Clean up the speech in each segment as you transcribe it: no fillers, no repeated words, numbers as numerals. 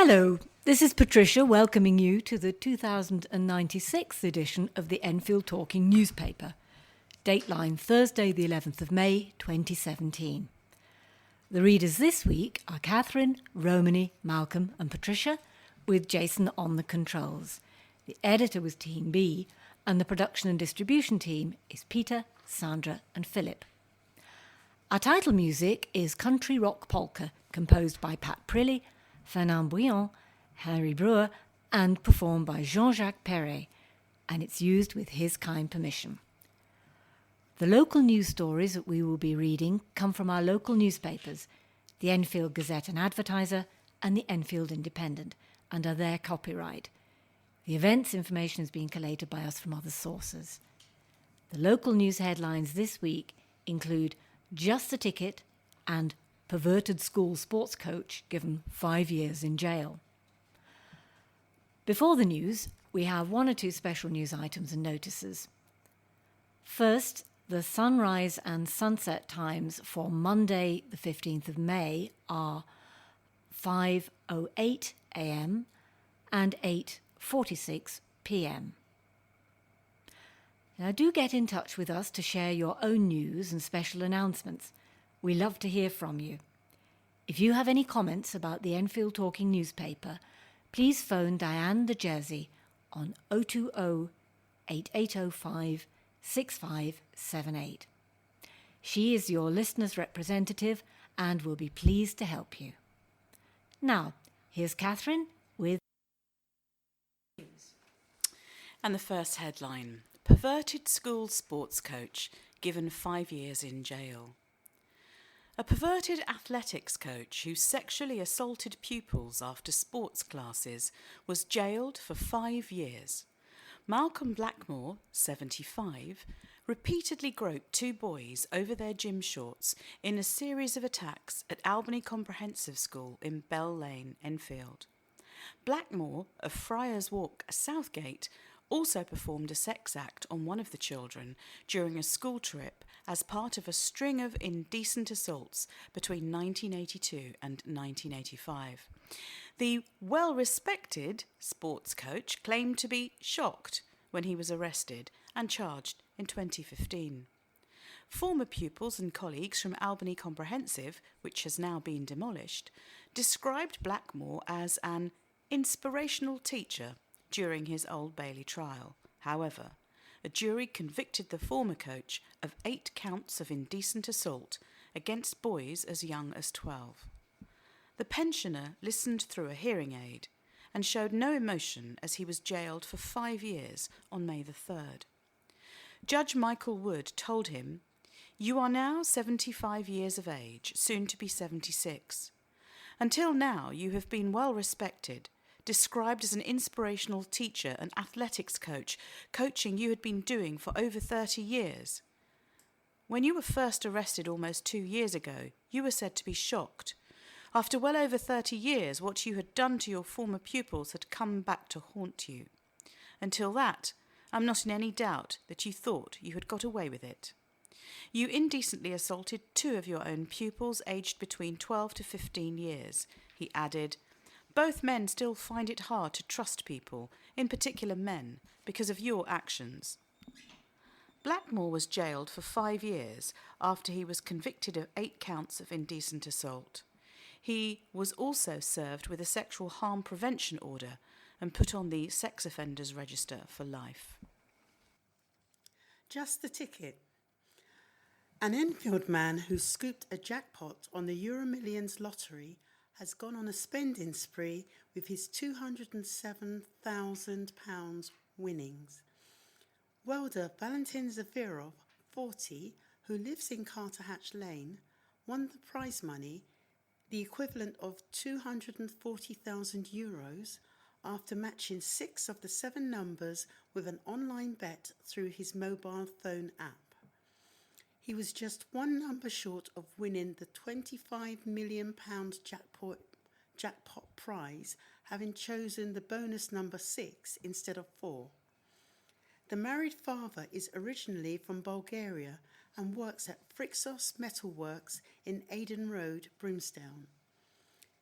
Hello, this is Patricia welcoming you to the 2096 edition of the Enfield Talking newspaper. Dateline Thursday the 11th of May 2017. The readers this week are Katherin, Romany, Malcolm and Patricia, with Jason on the controls. The editor was Team B and the production and distribution team is Peter, Sandra and Phillip. Our title music is Country Rock Polka, composed by Pat Prilly, Fernand Bouillon, Henry Brewer, and performed by Jean-Jacques Perret, and it's used with his kind permission. The local news stories that we will be reading come from our local newspapers, the Enfield Gazette and Advertiser and the Enfield Independent, and are their copyright. The events information is being collated by us from other sources. The local news headlines this week include Just a Ticket and Perverted School Sports Coach given 5 years in jail. Before the news, we have one or two special news items and notices. First, the sunrise and sunset times for Monday the 15th of May are 5:08 a.m. and 8:46 p.m. Now do get in touch with us to share your own news and special announcements. We love to hear from you. If you have any comments about the Enfield Talking newspaper, please phone Diane de Jersey on 020-8805-6578. She is your listener's representative and will be pleased to help you. Now, here's Katherin with news. And the first headline, Perverted School Sports Coach given 5 years in jail. A perverted athletics coach who sexually assaulted pupils after sports classes was jailed for 5 years. Malcolm Blackmore, 75, repeatedly groped 2 boys over their gym shorts in a series of attacks at Albany Comprehensive School in Bell Lane, Enfield. Blackmore of Friars Walk, Southgate, also performed a sex act on one of the children during a school trip as part of a string of indecent assaults between 1982 and 1985. The well-respected sports coach claimed to be shocked when he was arrested and charged in 2015. Former pupils and colleagues from Albany Comprehensive, which has now been demolished, described Blackmore as an inspirational teacher during his Old Bailey trial. However, a jury convicted the former coach of 8 counts of indecent assault against boys as young as 12. The pensioner listened through a hearing aid and showed no emotion as he was jailed for 5 years on May the 3rd. Judge Michael Wood told him, "You are now 75 years of age, soon to be 76. Until now you have been well respected, described as an inspirational teacher and athletics coach, coaching you had been doing for over 30 years. When you were first arrested almost 2 years ago, you were said to be shocked. After well over 30 years, what you had done to your former pupils had come back to haunt you. Until that, I'm not in any doubt that you thought you had got away with it. You indecently assaulted 2 of your own pupils aged between 12 to 15 years, he added. Both men still find it hard to trust people, in particular men, because of your actions." Blackmore was jailed for 5 years after he was convicted of 8 counts of indecent assault. He was also served with a sexual harm prevention order and put on the sex offenders register for life. Just the ticket. An Enfield man who scooped a jackpot on the EuroMillions lottery has gone on a spending spree with his £207,000 winnings. Welder Valentin Zafirov, 40, who lives in Carterhatch Lane, won the prize money, the equivalent of €240,000, after matching 6 of the 7 numbers with an online bet through his mobile phone app. He was just 1 number short of winning the £25 million jackpot prize, having chosen the bonus number 6 instead of 4. The married father is originally from Bulgaria and works at Frixos Metalworks in Aden Road, Brimstone.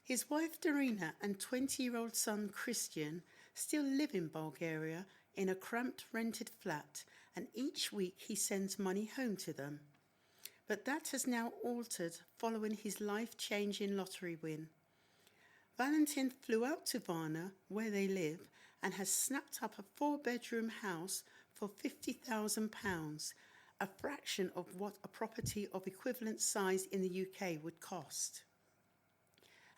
His wife Darina and 20-year-old son Christian still live in Bulgaria in a cramped rented flat, and each week he sends money home to them. But that has now altered following his life-changing lottery win. Valentin flew out to Varna, where they live, and has snapped up a 4-bedroom house for £50,000, a fraction of what a property of equivalent size in the UK would cost.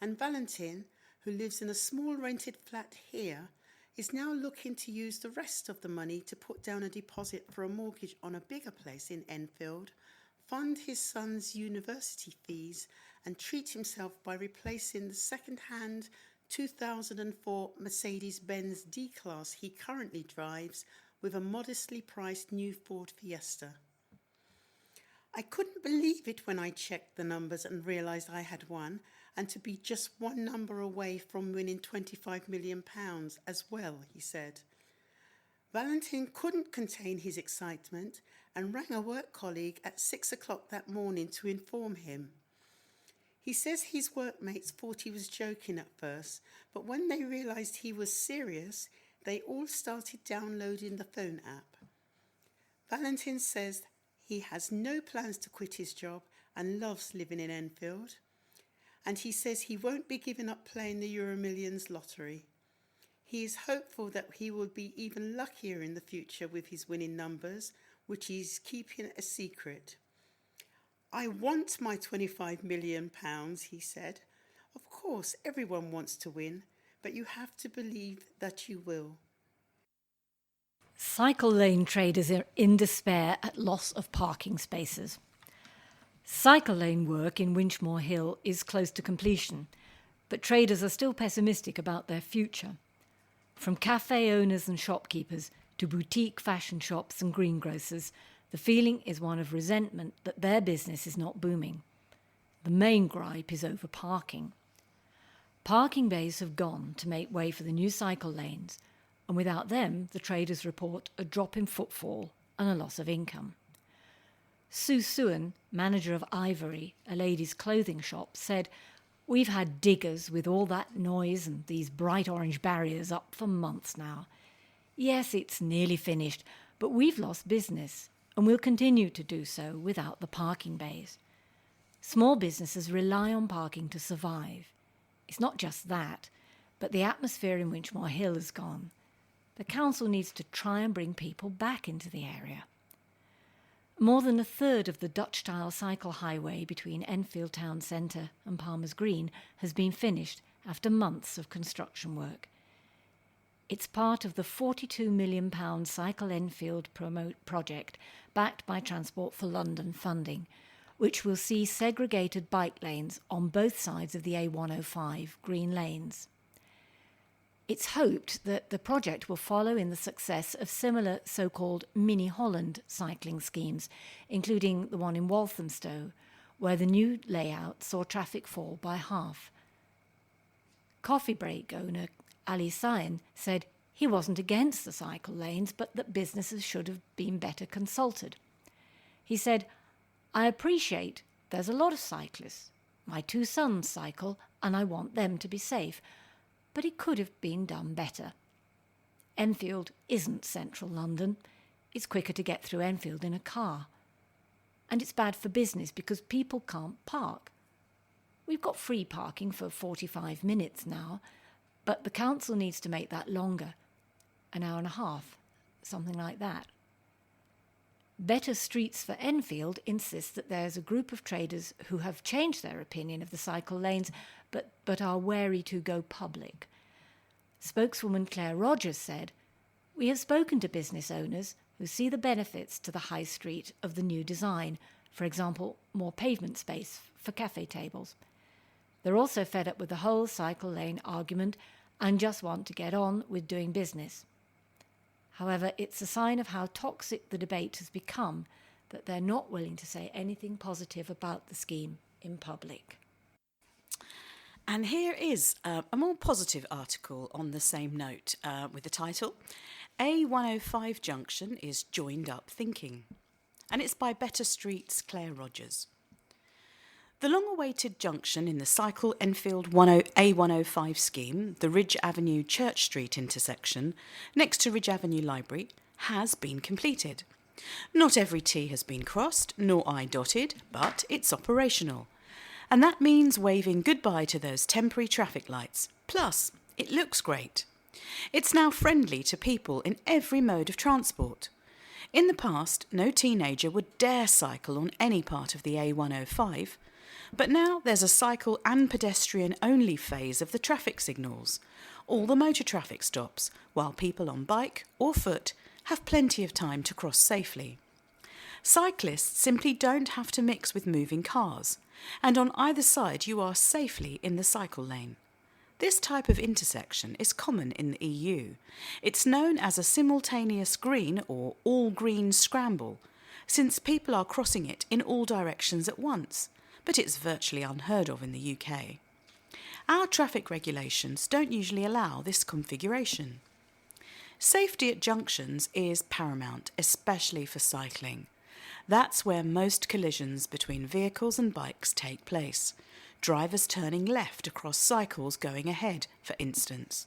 And Valentin, who lives in a small rented flat here, is now looking to use the rest of the money to put down a deposit for a mortgage on a bigger place in Enfield, fund his son's university fees, and treat himself by replacing the second-hand 2004 Mercedes-Benz D-Class he currently drives with a modestly priced new Ford Fiesta. I couldn't believe it when I checked the numbers and realised I had won, and to be just one number away from winning £25 million as well, he said. Valentin couldn't contain his excitement and rang a work colleague at 6 o'clock that morning to inform him. He says his workmates thought he was joking at first, but when they realised he was serious, they all started downloading the phone app. Valentin says he has no plans to quit his job and loves living in Enfield. And he says he won't be giving up playing the EuroMillions lottery. He is hopeful that he will be even luckier in the future with his winning numbers, which he is keeping a secret. I want my £25 million, he said. Of course, everyone wants to win, but you have to believe that you will. Cycle lane traders are in despair at loss of parking spaces. Cycle lane work in Winchmore Hill is close to completion, but traders are still pessimistic about their future. From cafe owners and shopkeepers to boutique fashion shops and greengrocers, the feeling is one of resentment that their business is not booming. The main gripe is over parking. Parking bays have gone to make way for the new cycle lanes, and without them, the traders report a drop in footfall and a loss of income. Sue Suan, manager of Ivory, a ladies' clothing shop, said, "We've had diggers with all that noise and these bright orange barriers up for months now. Yes, it's nearly finished, but we've lost business and we'll continue to do so without the parking bays. Small businesses rely on parking to survive. It's not just that, but the atmosphere in Winchmore Hill has gone. The council needs to try and bring people back into the area." More than a third of the Dutch-style cycle highway between Enfield Town Centre and Palmer's Green has been finished after months of construction work. It's part of the £42 million Cycle Enfield project backed by Transport for London funding, which will see segregated bike lanes on both sides of the A105 Green Lanes. It's hoped that the project will follow in the success of similar so-called Mini Holland cycling schemes, including the one in Walthamstow, where the new layout saw traffic fall by half. Coffee break owner Ali Sain said he wasn't against the cycle lanes, but that businesses should have been better consulted. He said, "I appreciate there's a lot of cyclists. My 2 sons cycle and I want them to be safe. But it could have been done better. Enfield isn't central London. It's quicker to get through Enfield in a car. And it's bad for business because people can't park. We've got free parking for 45 minutes now, but the council needs to make that longer, an hour and a half, something like that." Better Streets for Enfield insists that there's a group of traders who have changed their opinion of the cycle lanes but are wary to go public. Spokeswoman Claire Rogers said, "We have spoken to business owners who see the benefits to the high street of the new design, for example, more pavement space for cafe tables. They're also fed up with the whole cycle lane argument and just want to get on with doing business. However, it's a sign of how toxic the debate has become that they're not willing to say anything positive about the scheme in public." And here is a more positive article on the same note with the title, A105 Junction is Joined Up Thinking. And it's by Better Street's Claire Rogers. The long-awaited junction in the Cycle Enfield A105 scheme, the Ridge Avenue Church Street intersection, next to Ridge Avenue Library, has been completed. Not every T has been crossed, nor I dotted, but it's operational. And that means waving goodbye to those temporary traffic lights. Plus, it looks great. It's now friendly to people in every mode of transport. In the past, no teenager would dare cycle on any part of the A105, but now there's a cycle and pedestrian only phase of the traffic signals. All the motor traffic stops, while people on bike or foot have plenty of time to cross safely. Cyclists simply don't have to mix with moving cars, and on either side you are safely in the cycle lane. This type of intersection is common in the EU. It's known as a simultaneous green or all-green scramble, since people are crossing it in all directions at once, but it's virtually unheard of in the UK. Our traffic regulations don't usually allow this configuration. Safety at junctions is paramount, especially for cycling. That's where most collisions between vehicles and bikes take place. Drivers turning left across cycles going ahead, for instance.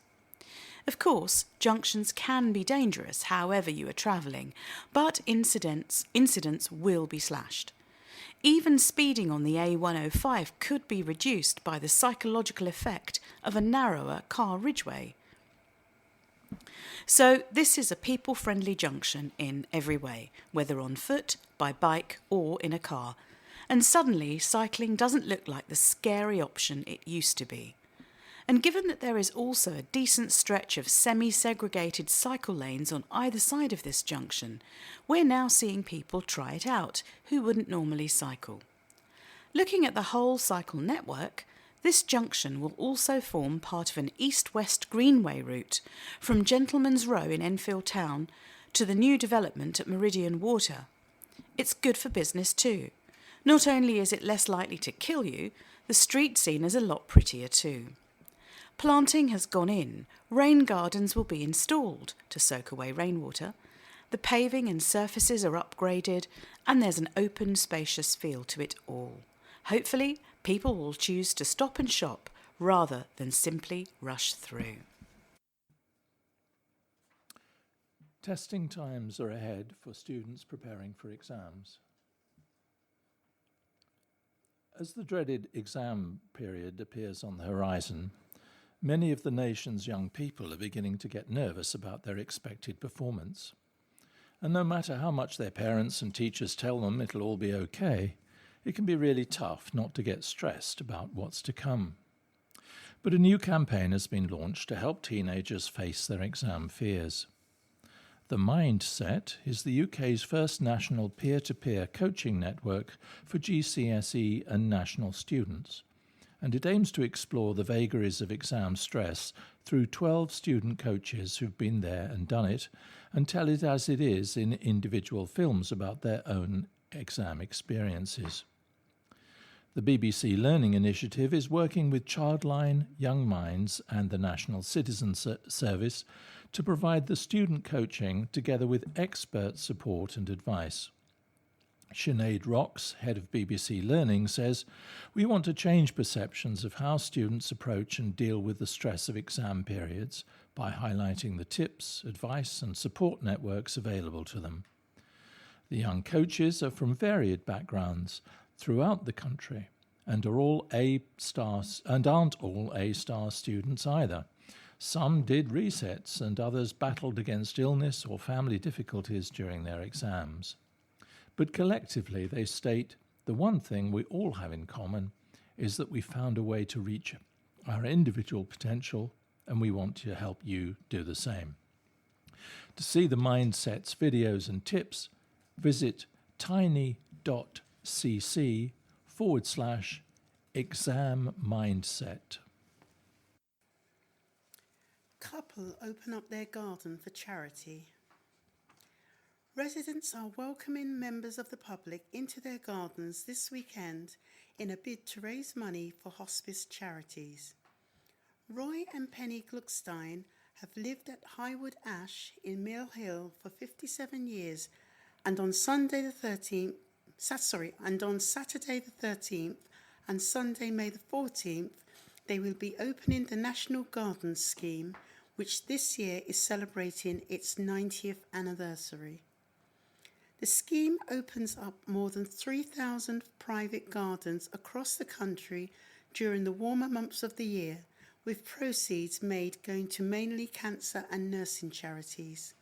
Of course, junctions can be dangerous however you are travelling, but incidents will be slashed. Even speeding on the A105 could be reduced by the psychological effect of a narrower car ridgeway. So this is a people-friendly junction in every way, whether on foot, by bike or in a car. And suddenly cycling doesn't look like the scary option it used to be. And given that there is also a decent stretch of semi-segregated cycle lanes on either side of this junction, we're now seeing people try it out who wouldn't normally cycle. Looking at the whole cycle network, this junction will also form part of an east-west greenway route from Gentleman's Row in Enfield Town to the new development at Meridian Water. It's good for business too. Not only is it less likely to kill you, the street scene is a lot prettier too. Planting has gone in, rain gardens will be installed to soak away rainwater, the paving and surfaces are upgraded, and there's an open, spacious feel to it all. Hopefully, people will choose to stop and shop rather than simply rush through. Testing times are ahead for students preparing for exams. As the dreaded exam period appears on the horizon, many of the nation's young people are beginning to get nervous about their expected performance. And no matter how much their parents and teachers tell them it'll all be okay, it can be really tough not to get stressed about what's to come. But a new campaign has been launched to help teenagers face their exam fears. The Mindset is the UK's first national peer-to-peer coaching network for GCSE and national students, and it aims to explore the vagaries of exam stress through 12 student coaches who've been there and done it, and tell it as it is in individual films about their own exam experiences. The BBC Learning Initiative is working with Childline, Young Minds and the National Citizen Service to provide the student coaching together with expert support and advice. Sinead Rocks, head of BBC Learning, says, "We want to change perceptions of how students approach and deal with the stress of exam periods by highlighting the tips, advice and support networks available to them." The young coaches are from varied backgrounds throughout the country and are all aren't all A-star students either. Some did resets and others battled against illness or family difficulties during their exams. But collectively they state the one thing we all have in common is that we found a way to reach our individual potential, and we want to help you do the same. To see the Mindset's videos and tips, visit tiny.cc/exam mindset. Couple open up their garden for charity. Residents are welcoming members of the public into their gardens this weekend in a bid to raise money for hospice charities. Roy and Penny Gluckstein have lived at Highwood Ash in Mill Hill for 57 years, and on Saturday the 13th, and Sunday, May the 14th, they will be opening the National Gardens Scheme, which this year is celebrating its 90th anniversary. The scheme opens up more than 3,000 private gardens across the country during the warmer months of the year, with proceeds made going to mainly cancer and nursing charities.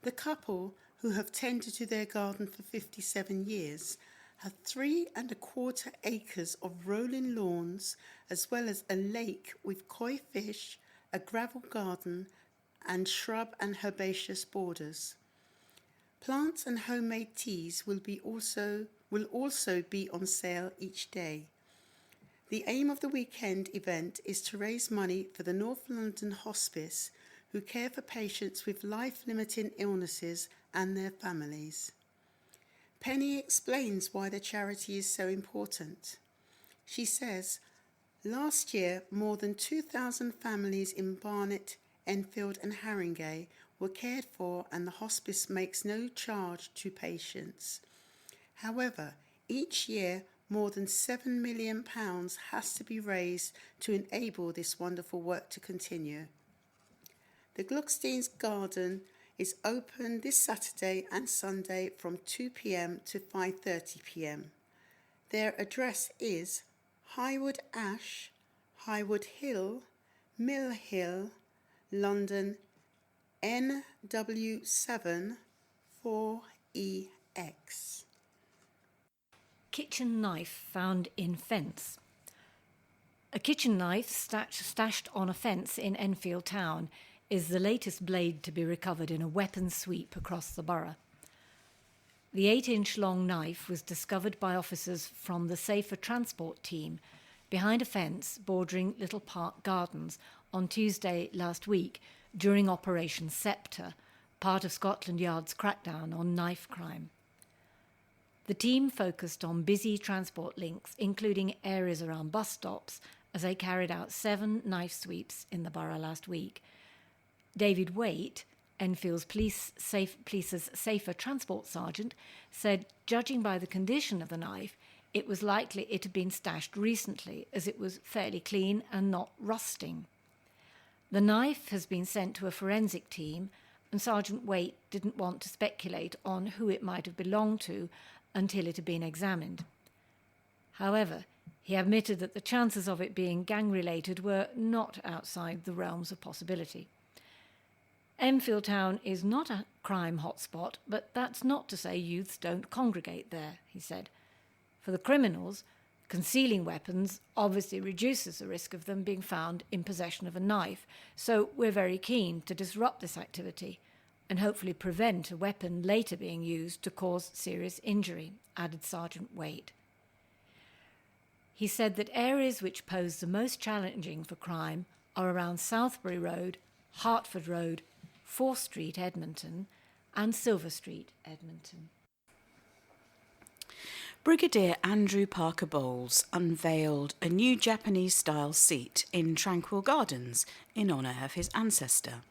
The couple, who have tended to their garden for 57 years, have 3¼ acres of rolling lawns, as well as a lake with koi fish, a gravel garden, and shrub and herbaceous borders. Plants and homemade teas will also be on sale each day. The aim of the weekend event is to raise money for the North London Hospice, who care for patients with life-limiting illnesses and their families. Penny explains why the charity is so important. She says, last year, more than 2,000 families in Barnet, Enfield and Haringey were cared for, and the hospice makes no charge to patients. However, each year, more than £7 million has to be raised to enable this wonderful work to continue. The Gluckstein's Garden is open this Saturday and Sunday from 2 p.m. to 5:30 p.m. Their address is Highwood Ash, Highwood Hill, Mill Hill, London, NW7 4EX. Kitchen knife found in fence. A kitchen knife stashed on a fence in Enfield town is the latest blade to be recovered in a weapons sweep across the borough. The 8-inch long knife was discovered by officers from the Safer Transport team behind a fence bordering Little Park Gardens on Tuesday last week during Operation Sceptre, part of Scotland Yard's crackdown on knife crime. The team focused on busy transport links, including areas around bus stops, as they carried out 7 knife sweeps in the borough last week. David Waite, Enfield's police's Safer Transport sergeant, said, judging by the condition of the knife, it was likely it had been stashed recently, as it was fairly clean and not rusting. The knife has been sent to a forensic team, and Sergeant Waite didn't want to speculate on who it might have belonged to until it had been examined. However, he admitted that the chances of it being gang-related were not outside the realms of possibility. Enfield Town is not a crime hotspot, but that's not to say youths don't congregate there, he said. For the criminals, concealing weapons obviously reduces the risk of them being found in possession of a knife, so we're very keen to disrupt this activity and hopefully prevent a weapon later being used to cause serious injury, added Sergeant Waite. He said that areas which pose the most challenging for crime are around Southbury Road, Hertford Road, 4th Street, Edmonton, and Silver Street, Edmonton. Brigadier Andrew Parker Bowles unveiled a new Japanese-style seat in Tranquil Gardens in honour of his ancestor.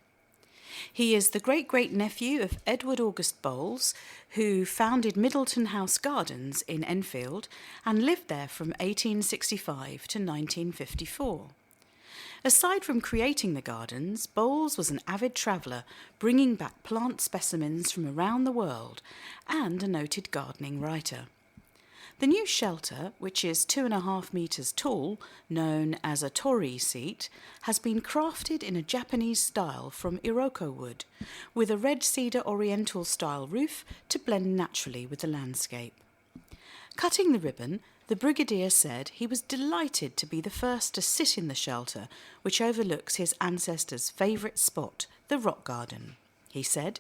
He is the great-great-nephew of Edward August Bowles, who founded Middleton House Gardens in Enfield and lived there from 1865 to 1954. Aside from creating the gardens, Bowles was an avid traveller, bringing back plant specimens from around the world, and a noted gardening writer. The new shelter, which is 2.5 metres tall, known as a torii seat, has been crafted in a Japanese style from Iroko wood, with a red cedar oriental style roof to blend naturally with the landscape. Cutting the ribbon, the Brigadier said he was delighted to be the first to sit in the shelter, which overlooks his ancestors' favourite spot, the rock garden. He said,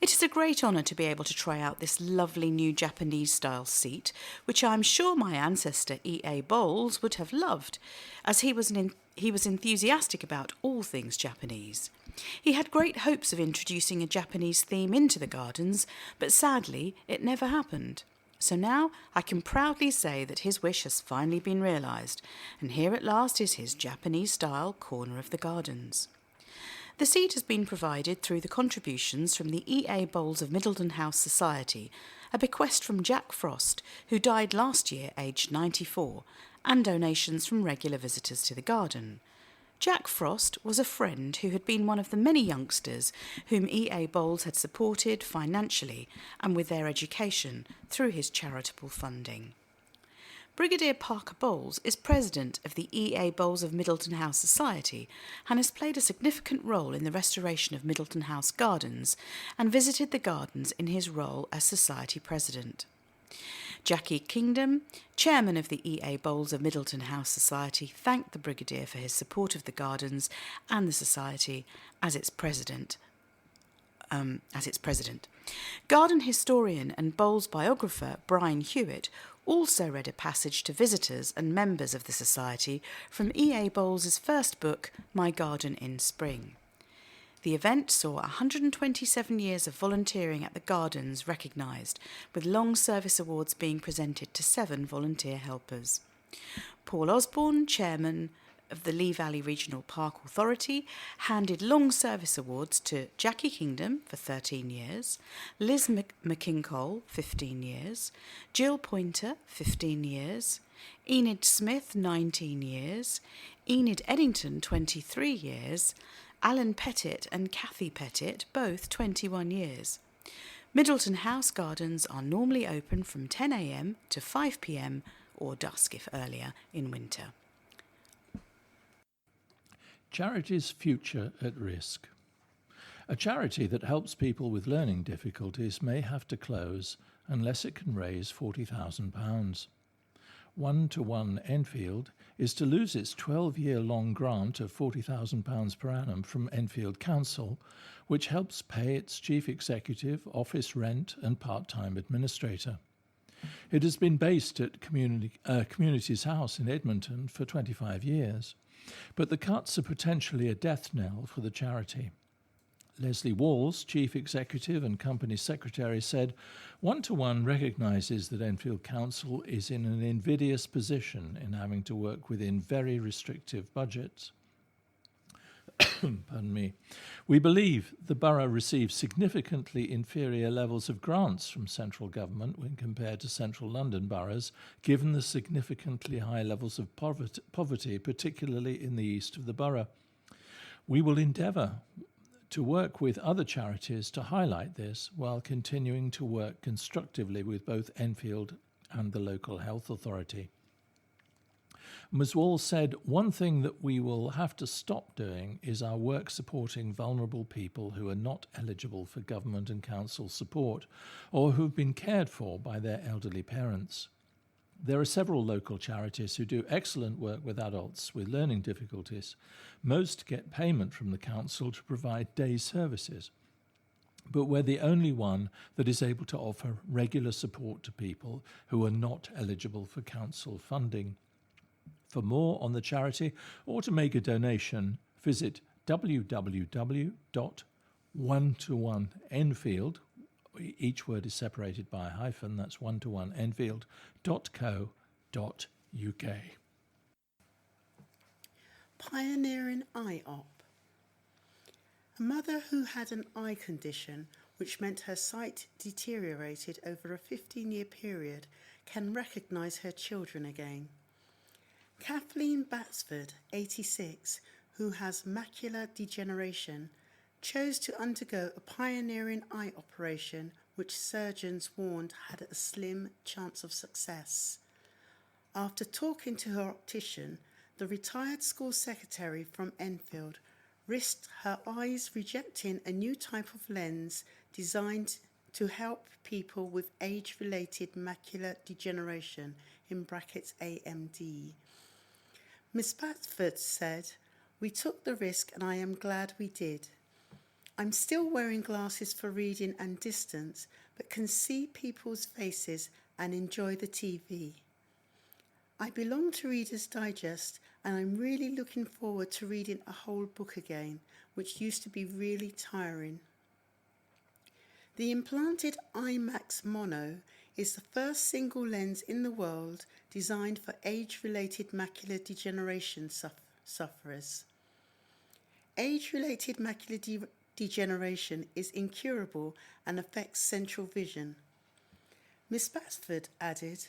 "It is a great honour to be able to try out this lovely new Japanese-style seat, which I am sure my ancestor E.A. Bowles would have loved, as he was enthusiastic about all things Japanese. He had great hopes of introducing a Japanese theme into the gardens, but sadly it never happened. So now I can proudly say that his wish has finally been realised, and here at last is his Japanese-style corner of the gardens." The seed has been provided through the contributions from the E.A. Bowles of Middleton House Society, a bequest from Jack Frost, who died last year aged 94, and donations from regular visitors to the garden. Jack Frost was a friend who had been one of the many youngsters whom E.A. Bowles had supported financially and with their education through his charitable funding. Brigadier Parker Bowles is president of the E.A. Bowles of Middleton House Society and has played a significant role in the restoration of Middleton House Gardens and visited the gardens in his role as society president. Jackie Kingdom, chairman of the E.A. Bowles of Middleton House Society, thanked the Brigadier for his support of the gardens and the society as its president. Garden historian and Bowles biographer Brian Hewitt also read a passage to visitors and members of the society from E.A. Bowles' first book, My Garden in Spring. The event saw 127 years of volunteering at the gardens recognised, with long service awards being presented to 7 volunteer helpers. Paul Osborne, chairman of the Lee Valley Regional Park Authority, handed long service awards to Jackie Kingdom for 13 years, Liz McKincole, 15 years, Jill Pointer, 15 years, Enid Smith, 19 years, Enid Eddington, 23 years, Alan Pettit and Kathy Pettit, both 21 years. Middleton House Gardens are normally open from 10 a.m. to 5 p.m. or dusk if earlier in winter. Charity's future at risk. A charity that helps people with learning difficulties may have to close unless it can raise £40,000. One-to-One Enfield is to lose its 12-year-long grant of £40,000 per annum from Enfield Council, which helps pay its chief executive, office rent and part-time administrator. It has been based at Communities House in Edmonton for 25 years, but the cuts are potentially a death knell for the charity. Leslie Walls, Chief Executive and Company Secretary, said, One-to-One recognises that Enfield Council is in an invidious position in having to work within very restrictive budgets. Pardon me. We believe the borough receives significantly inferior levels of grants from central government when compared to central London boroughs, given the significantly high levels of poverty, particularly in the east of the borough. We will endeavour to work with other charities to highlight this while continuing to work constructively with both Enfield and the local health authority. Ms. Wall said, one thing that we will have to stop doing is our work supporting vulnerable people who are not eligible for government and council support or who've been cared for by their elderly parents. There are several local charities who do excellent work with adults with learning difficulties. Most get payment from the council to provide day services, but we're the only one that is able to offer regular support to people who are not eligible for council funding. For more on the charity or to make a donation, visit www.one-to-one-enfield, each word is separated by a hyphen, that's one-to-one-enfield.co.uk. Pioneering eye op. A mother who had an eye condition which meant her sight deteriorated over a 15-year period can recognise her children again. Kathleen Batsford, 86, who has macular degeneration, chose to undergo a pioneering eye operation which surgeons warned had a slim chance of success. After talking to her optician, the retired school secretary from Enfield risked her eyes rejecting a new type of lens designed to help people with age-related macular degeneration, in brackets AMD. Miss Batsford said, "We took the risk and I am glad we did. I'm still wearing glasses for reading and distance, but can see people's faces and enjoy the TV. I belong to Reader's Digest and I'm really looking forward to reading a whole book again, which used to be really tiring." The implanted IMAX Mono is the first single lens in the world designed for age-related macular degeneration sufferers. age-related macular degeneration is incurable and affects central vision. Miss Basford added,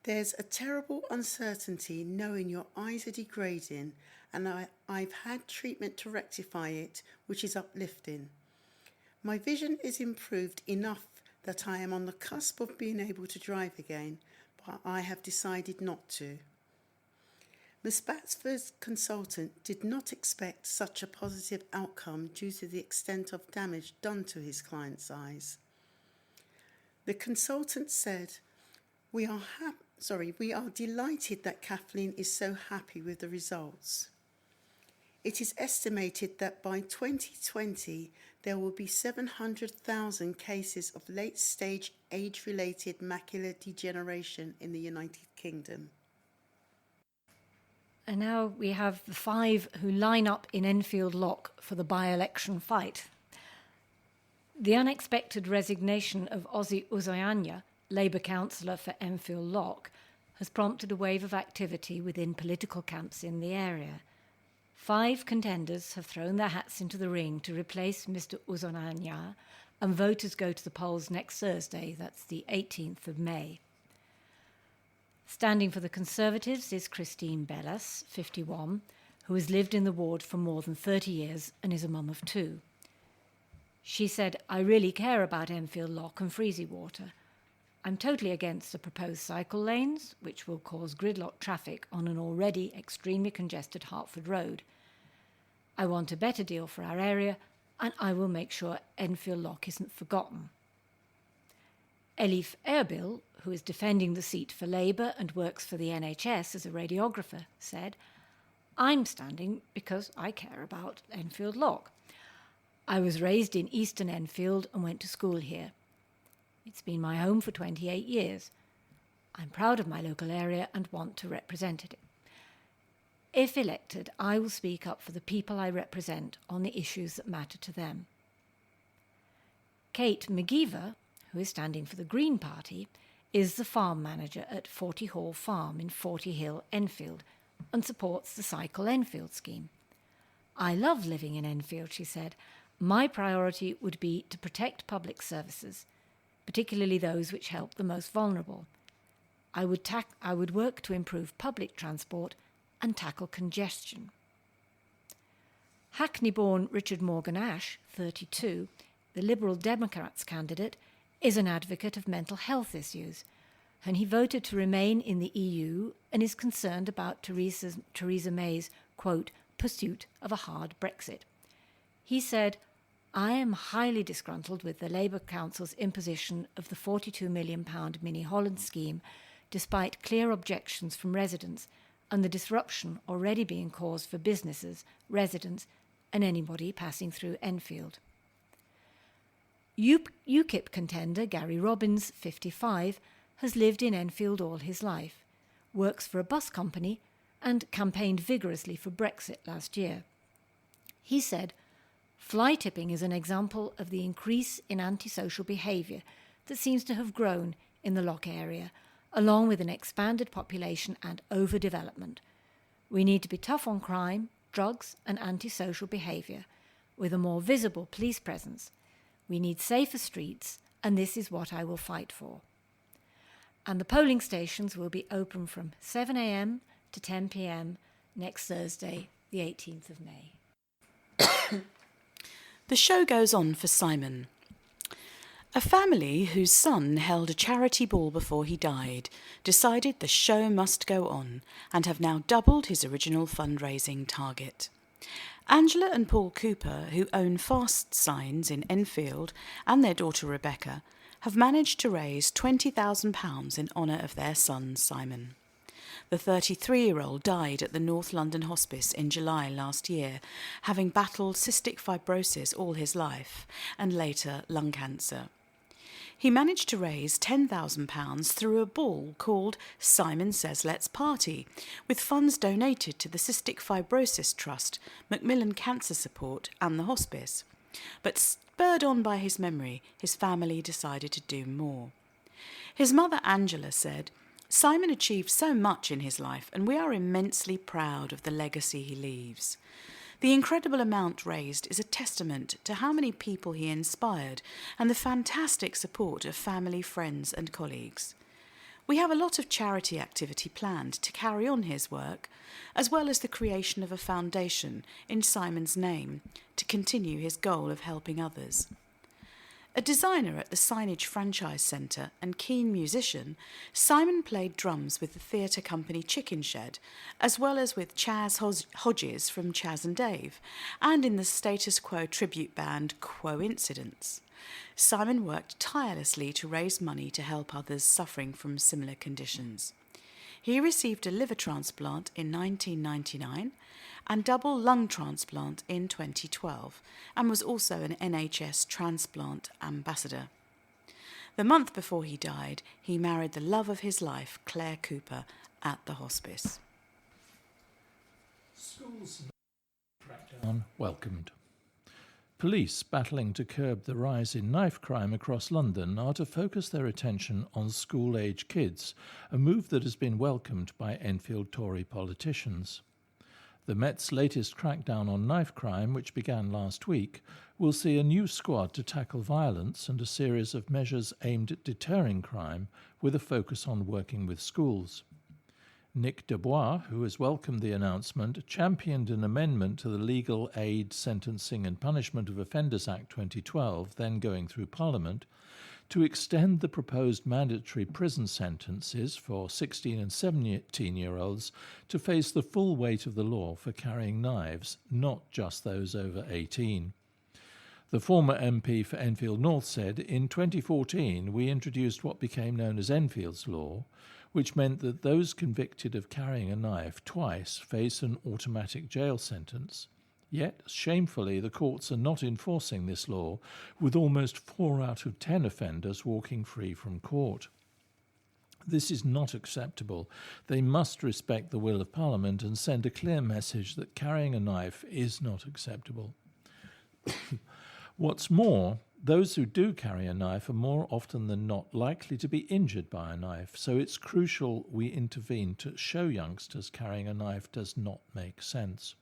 "There's a terrible uncertainty knowing your eyes are degrading, and I've had treatment to rectify it, which is uplifting. My vision is improved enough that I am on the cusp of being able to drive again, but I have decided not to." Miss Basford's consultant did not expect such a positive outcome due to the extent of damage done to his client's eyes. The consultant said, we are delighted that Kathleen is so happy with the results. It is estimated that by 2020 there will be 700,000 cases of late-stage age-related macular degeneration in the United Kingdom. And now we have the 5 who line up in Enfield Lock for the by-election fight. The unexpected resignation of Ozzy Uzoyanya, Labour councillor for Enfield Lock, has prompted a wave of activity within political camps in the area. 5 contenders have thrown their hats into the ring to replace Mr Uzoyanya, and voters go to the polls next Thursday, that's the 18th of May. Standing for the Conservatives is Christine Bellas, 51, who has lived in the ward for more than 30 years and is a mum of 2. She said, "I really care about Enfield Lock and Freezy Water. I'm totally against the proposed cycle lanes, which will cause gridlock traffic on an already extremely congested Hertford Road. I want a better deal for our area, and I will make sure Enfield Lock isn't forgotten." Elif Erbil, who is defending the seat for Labour and works for the NHS as a radiographer, said, "I'm standing because I care about Enfield Lock. I was raised in Eastern Enfield and went to school here. It's been my home for 28 years. I'm proud of my local area and want to represent it. If elected, I will speak up for the people I represent on the issues that matter to them." Kate McGeever, who is standing for the Green Party, is the farm manager at 40 Hall Farm in 40 Hill, Enfield, and supports the Cycle Enfield scheme. "I love living in Enfield," she said. "My priority would be to protect public services, particularly those which help the most vulnerable. I would work to improve public transport and tackle congestion." Hackney-born Richard Morgan Ash, 32, the Liberal Democrats candidate, is an advocate of mental health issues, and he voted to remain in the EU and is concerned about Theresa May's, quote, "pursuit of a hard Brexit." He said, "I am highly disgruntled with the Labour Council's imposition of the £42 million Mini Holland scheme, despite clear objections from residents and the disruption already being caused for businesses, residents and anybody passing through Enfield." UKIP contender Gary Robbins, 55, has lived in Enfield all his life, works for a bus company and campaigned vigorously for Brexit last year. He said, "Fly tipping is an example of the increase in antisocial behaviour that seems to have grown in the Lock area, along with an expanded population and overdevelopment. We need to be tough on crime, drugs and antisocial behaviour, with a more visible police presence. We need safer streets, and this is what I will fight for." And the polling stations will be open from 7 a.m. to 10 p.m. next Thursday, the 18th of May. The show goes on for Simon. A family whose son held a charity ball before he died decided the show must go on and have now doubled his original fundraising target. Angela and Paul Cooper, who own Fast Signs in Enfield, and their daughter Rebecca, have managed to raise £20,000 in honour of their son Simon. The 33-year-old died at the North London Hospice in July last year, having battled cystic fibrosis all his life, and later lung cancer. He managed to raise £10,000 through a ball called Simon Says Let's Party, with funds donated to the Cystic Fibrosis Trust, Macmillan Cancer Support and the hospice. But spurred on by his memory, his family decided to do more. His mother Angela said, "Simon achieved so much in his life and we are immensely proud of the legacy he leaves. The incredible amount raised is a testament to how many people he inspired and the fantastic support of family, friends and colleagues. We have a lot of charity activity planned to carry on his work, as well as the creation of a foundation in Simon's name to continue his goal of helping others. A designer at the Signage Franchise Centre and keen musician, Simon played drums with the theatre company Chicken Shed, as well as with Chaz Hodges from Chaz and Dave, and in the Status Quo tribute band Quo-Incidence. Simon worked tirelessly to raise money to help others suffering from similar conditions. He received a liver transplant in 1999 and double lung transplant in 2012, and was also an NHS transplant ambassador. The month before he died, he married the love of his life, Claire Cooper, at the hospice. Schools crackdown welcomed. Police battling to curb the rise in knife crime across London are to focus their attention on school-age kids, a move that has been welcomed by Enfield Tory politicians. The Met's latest crackdown on knife crime, which began last week, will see a new squad to tackle violence and a series of measures aimed at deterring crime, with a focus on working with schools. Nick Dubois, who has welcomed the announcement, championed an amendment to the Legal Aid, Sentencing and Punishment of Offenders Act 2012, then going through Parliament, to extend the proposed mandatory prison sentences for 16 and 17-year-olds to face the full weight of the law for carrying knives, not just those over 18. The former MP for Enfield North said, "In 2014 we introduced what became known as Enfield's Law, which meant that those convicted of carrying a knife twice face an automatic jail sentence. Yet, shamefully, the courts are not enforcing this law, with almost 4 out of 10 offenders walking free from court. This is not acceptable. They must respect the will of Parliament and send a clear message that carrying a knife is not acceptable. What's more, those who do carry a knife are more often than not likely to be injured by a knife, so it's crucial we intervene to show youngsters carrying a knife does not make sense."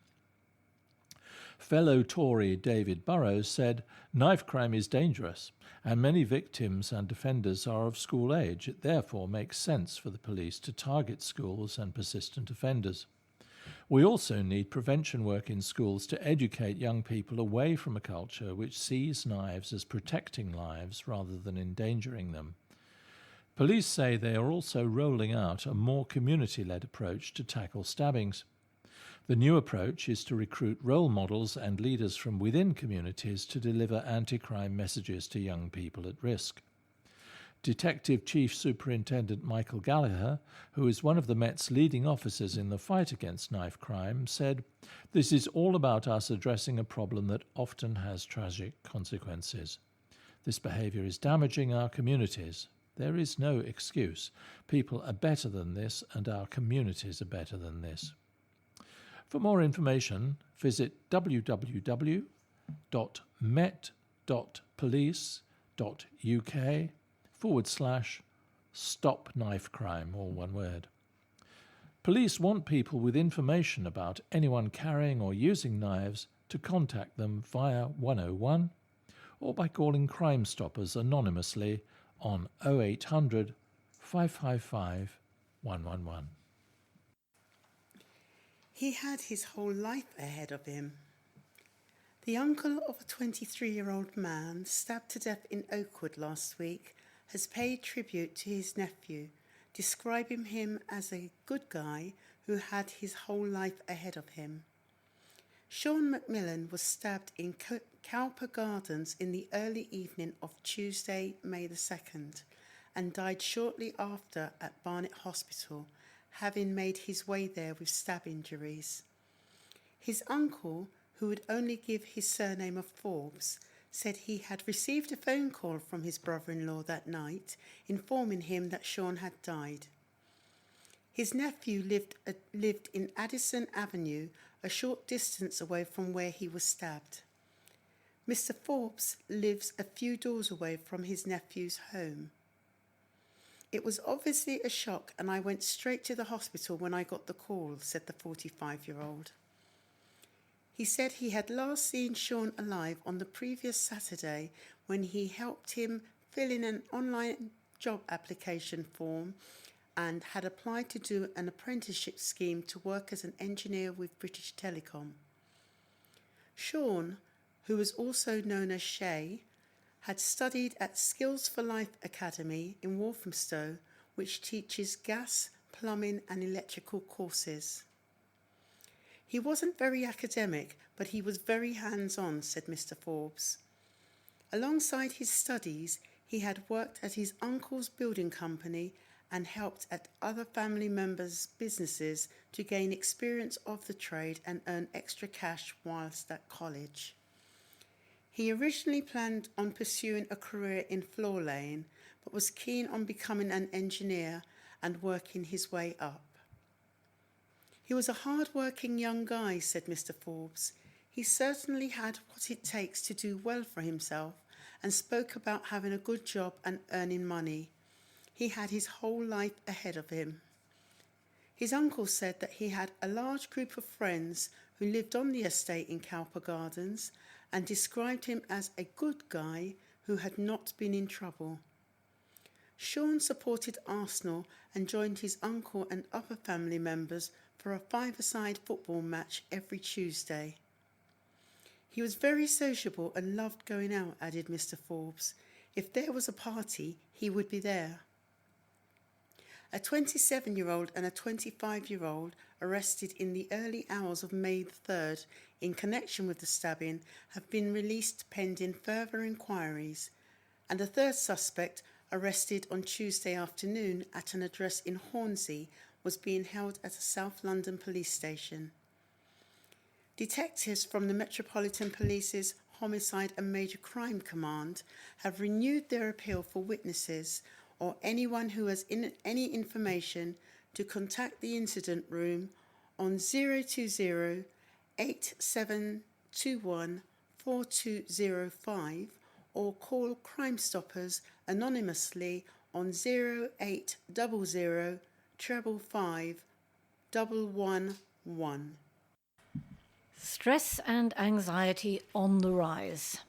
Fellow Tory David Burrows said, "Knife crime is dangerous, and many victims and offenders are of school age. It therefore makes sense for the police to target schools and persistent offenders. We also need prevention work in schools to educate young people away from a culture which sees knives as protecting lives rather than endangering them. Police say they are also rolling out a more community-led approach to tackle stabbings. The new approach is to recruit role models and leaders from within communities to deliver anti-crime messages to young people at risk. Detective Chief Superintendent Michael Gallagher, who is one of the Met's leading officers in the fight against knife crime, said, "This is all about us addressing a problem that often has tragic consequences. This behaviour is damaging our communities. There is no excuse. People are better than this, and our communities are better than this." For more information, visit www.met.police.uk/stop knife crime, all one word. Police want people with information about anyone carrying or using knives to contact them via 101 or by calling Crime Stoppers anonymously on 0800 555 111. He had his whole life ahead of him. The uncle of a 23-year-old man stabbed to death in Oakwood last week has paid tribute to his nephew, describing him as a good guy who had his whole life ahead of him. Sean McMillan was stabbed in Cowper Gardens in the early evening of Tuesday, May the 2nd, and died shortly after at Barnet Hospital, having made his way there with stab injuries. His uncle, who would only give his surname of Forbes, said he had received a phone call from his brother-in-law that night informing him that Sean had died. His nephew lived in Addison Avenue, a short distance away from where he was stabbed. Mr. Forbes lives a few doors away from his nephew's home. "It was obviously a shock and I went straight to the hospital when I got the call," said the 45-year-old. He said he had last seen Sean alive on the previous Saturday when he helped him fill in an online job application form and had applied to do an apprenticeship scheme to work as an engineer with British Telecom. Sean, who was also known as Shay, had studied at Skills for Life Academy in Walthamstow, which teaches gas, plumbing and electrical courses. He wasn't very academic, but he was very hands-on, said Mr. Forbes. Alongside his studies, he had worked at his uncle's building company and helped at other family members' businesses to gain experience of the trade and earn extra cash whilst at college. He originally planned on pursuing a career in floor laying, but was keen on becoming an engineer and working his way up. He was a hard-working young guy, said Mr. Forbes. He certainly had what it takes to do well for himself and spoke about having a good job and earning money. He had his whole life ahead of him. His uncle said that he had a large group of friends who lived on the estate in Cowper Gardens and described him as a good guy who had not been in trouble. Sean supported Arsenal and joined his uncle and other family members for a five-a-side football match every Tuesday. He was very sociable and loved going out, added Mr. Forbes. If there was a party, he would be there. A 27-year-old and a 25-year-old arrested in the early hours of May the 3rd in connection with the stabbing have been released pending further inquiries, and a third suspect arrested on Tuesday afternoon at an address in Hornsey was being held at a South London police station. Detectives from the Metropolitan Police's Homicide and Major Crime Command have renewed their appeal for witnesses or anyone who has any information to contact the incident room on 020 8721 4205 or call Crime Stoppers anonymously on 0800 555 111. Stress and anxiety on the rise.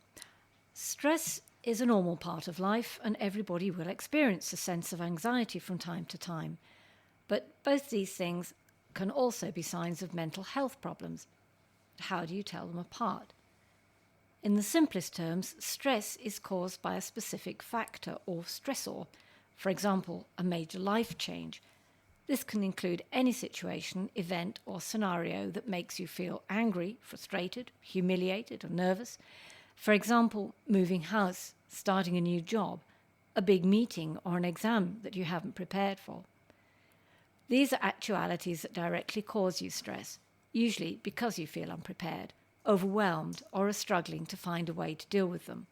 Stress is a normal part of life, and everybody will experience a sense of anxiety from time to time. But both these things can also be signs of mental health problems. How do you tell them apart? In the simplest terms, stress is caused by a specific factor or stressor, for example, a major life change. This can include any situation, event or scenario that makes you feel angry, frustrated, humiliated or nervous. For example, moving house, starting a new job, a big meeting or an exam that you haven't prepared for. These are actualities that directly cause you stress, usually because you feel unprepared, overwhelmed or are struggling to find a way to deal with them.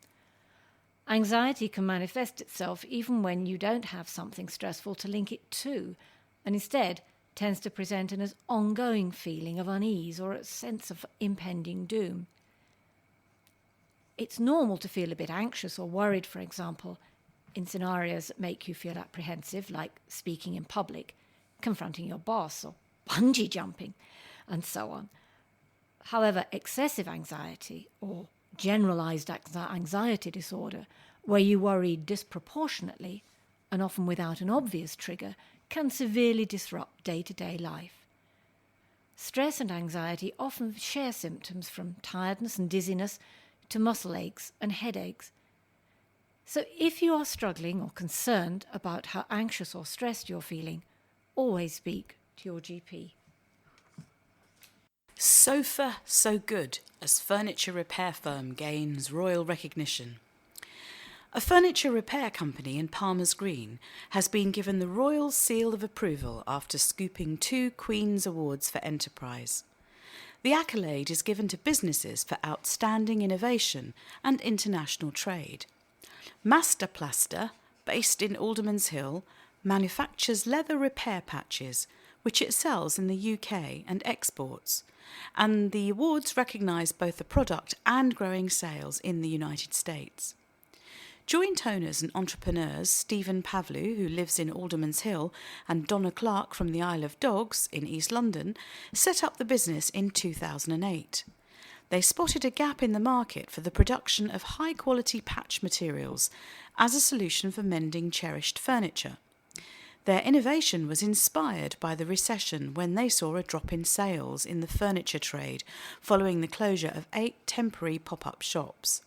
Anxiety can manifest itself even when you don't have something stressful to link it to, and instead tends to present an ongoing feeling of unease or a sense of impending doom. It's normal to feel a bit anxious or worried, for example, in scenarios that make you feel apprehensive, like speaking in public, confronting your boss, or bungee jumping, and so on. However, excessive anxiety, or generalized anxiety disorder, where you worry disproportionately, and often without an obvious trigger, can severely disrupt day-to-day life. Stress and anxiety often share symptoms from tiredness and dizziness to muscle aches and headaches. So if you are struggling or concerned about how anxious or stressed you're feeling, always speak to your GP. So far, so good as furniture repair firm gains royal recognition. A furniture repair company in Palmer's Green has been given the Royal Seal of Approval after scooping 2 Queen's Awards for Enterprise. The accolade is given to businesses for outstanding innovation and international trade. Masterplaster, based in Alderman's Hill, manufactures leather repair patches, which it sells in the UK and exports, and the awards recognise both the product and growing sales in the United States. Joint owners and entrepreneurs Stephen Pavlou, who lives in Alderman's Hill, and Donna Clark from the Isle of Dogs in East London, set up the business in 2008. they spotted a gap in the market for the production of high-quality patch materials as a solution for mending cherished furniture. Their innovation was inspired by the recession when they saw a drop in sales in the furniture trade following the closure of 8 temporary pop-up shops.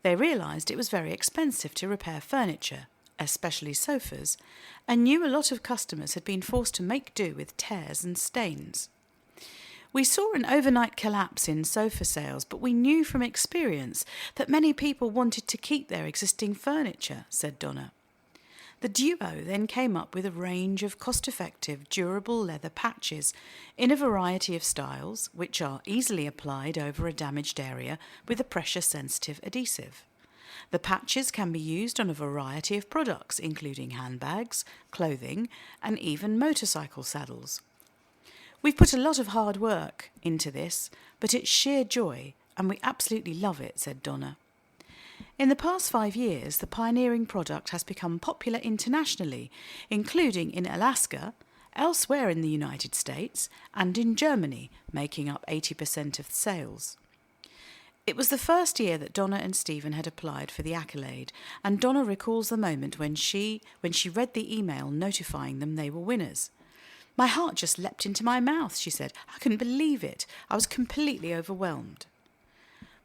They realised it was very expensive to repair furniture, especially sofas, and knew a lot of customers had been forced to make do with tears and stains. We saw an overnight collapse in sofa sales, but we knew from experience that many people wanted to keep their existing furniture, said Donna. The duo then came up with a range of cost-effective, durable leather patches in a variety of styles, which are easily applied over a damaged area with a pressure-sensitive adhesive. The patches can be used on a variety of products, including handbags, clothing, and even motorcycle saddles. We've put a lot of hard work into this, but it's sheer joy, and we absolutely love it, said Donna. In the past 5 years, the pioneering product has become popular internationally, including in Alaska, elsewhere in the United States, and in Germany, making up 80% of sales. It was the first year that Donna and Stephen had applied for the accolade, and Donna recalls the moment when she read the email notifying them they were winners. My heart just leapt into my mouth, she said. I couldn't believe it. I was completely overwhelmed.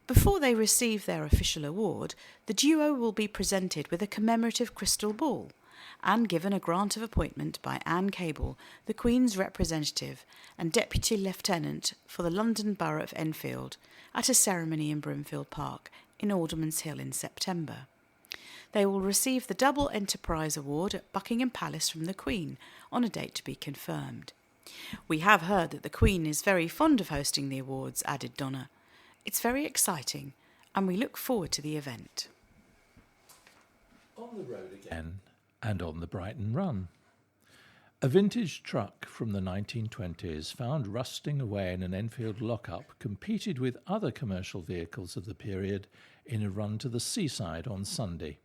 Before they receive their official award, the duo will be presented with a commemorative crystal ball and given a grant of appointment by Anne Cable, the Queen's representative and Deputy Lieutenant for the London Borough of Enfield, at a ceremony in Brimfield Park in Alderman's Hill in September. They will receive the Double Enterprise Award at Buckingham Palace from the Queen on a date to be confirmed. We have heard that the Queen is very fond of hosting the awards, added Donna. It's very exciting, and we look forward to the event. On the road again, and on the Brighton Run. A vintage truck from the 1920s found rusting away in an Enfield lockup competed with other commercial vehicles of the period in a run to the seaside on Sunday.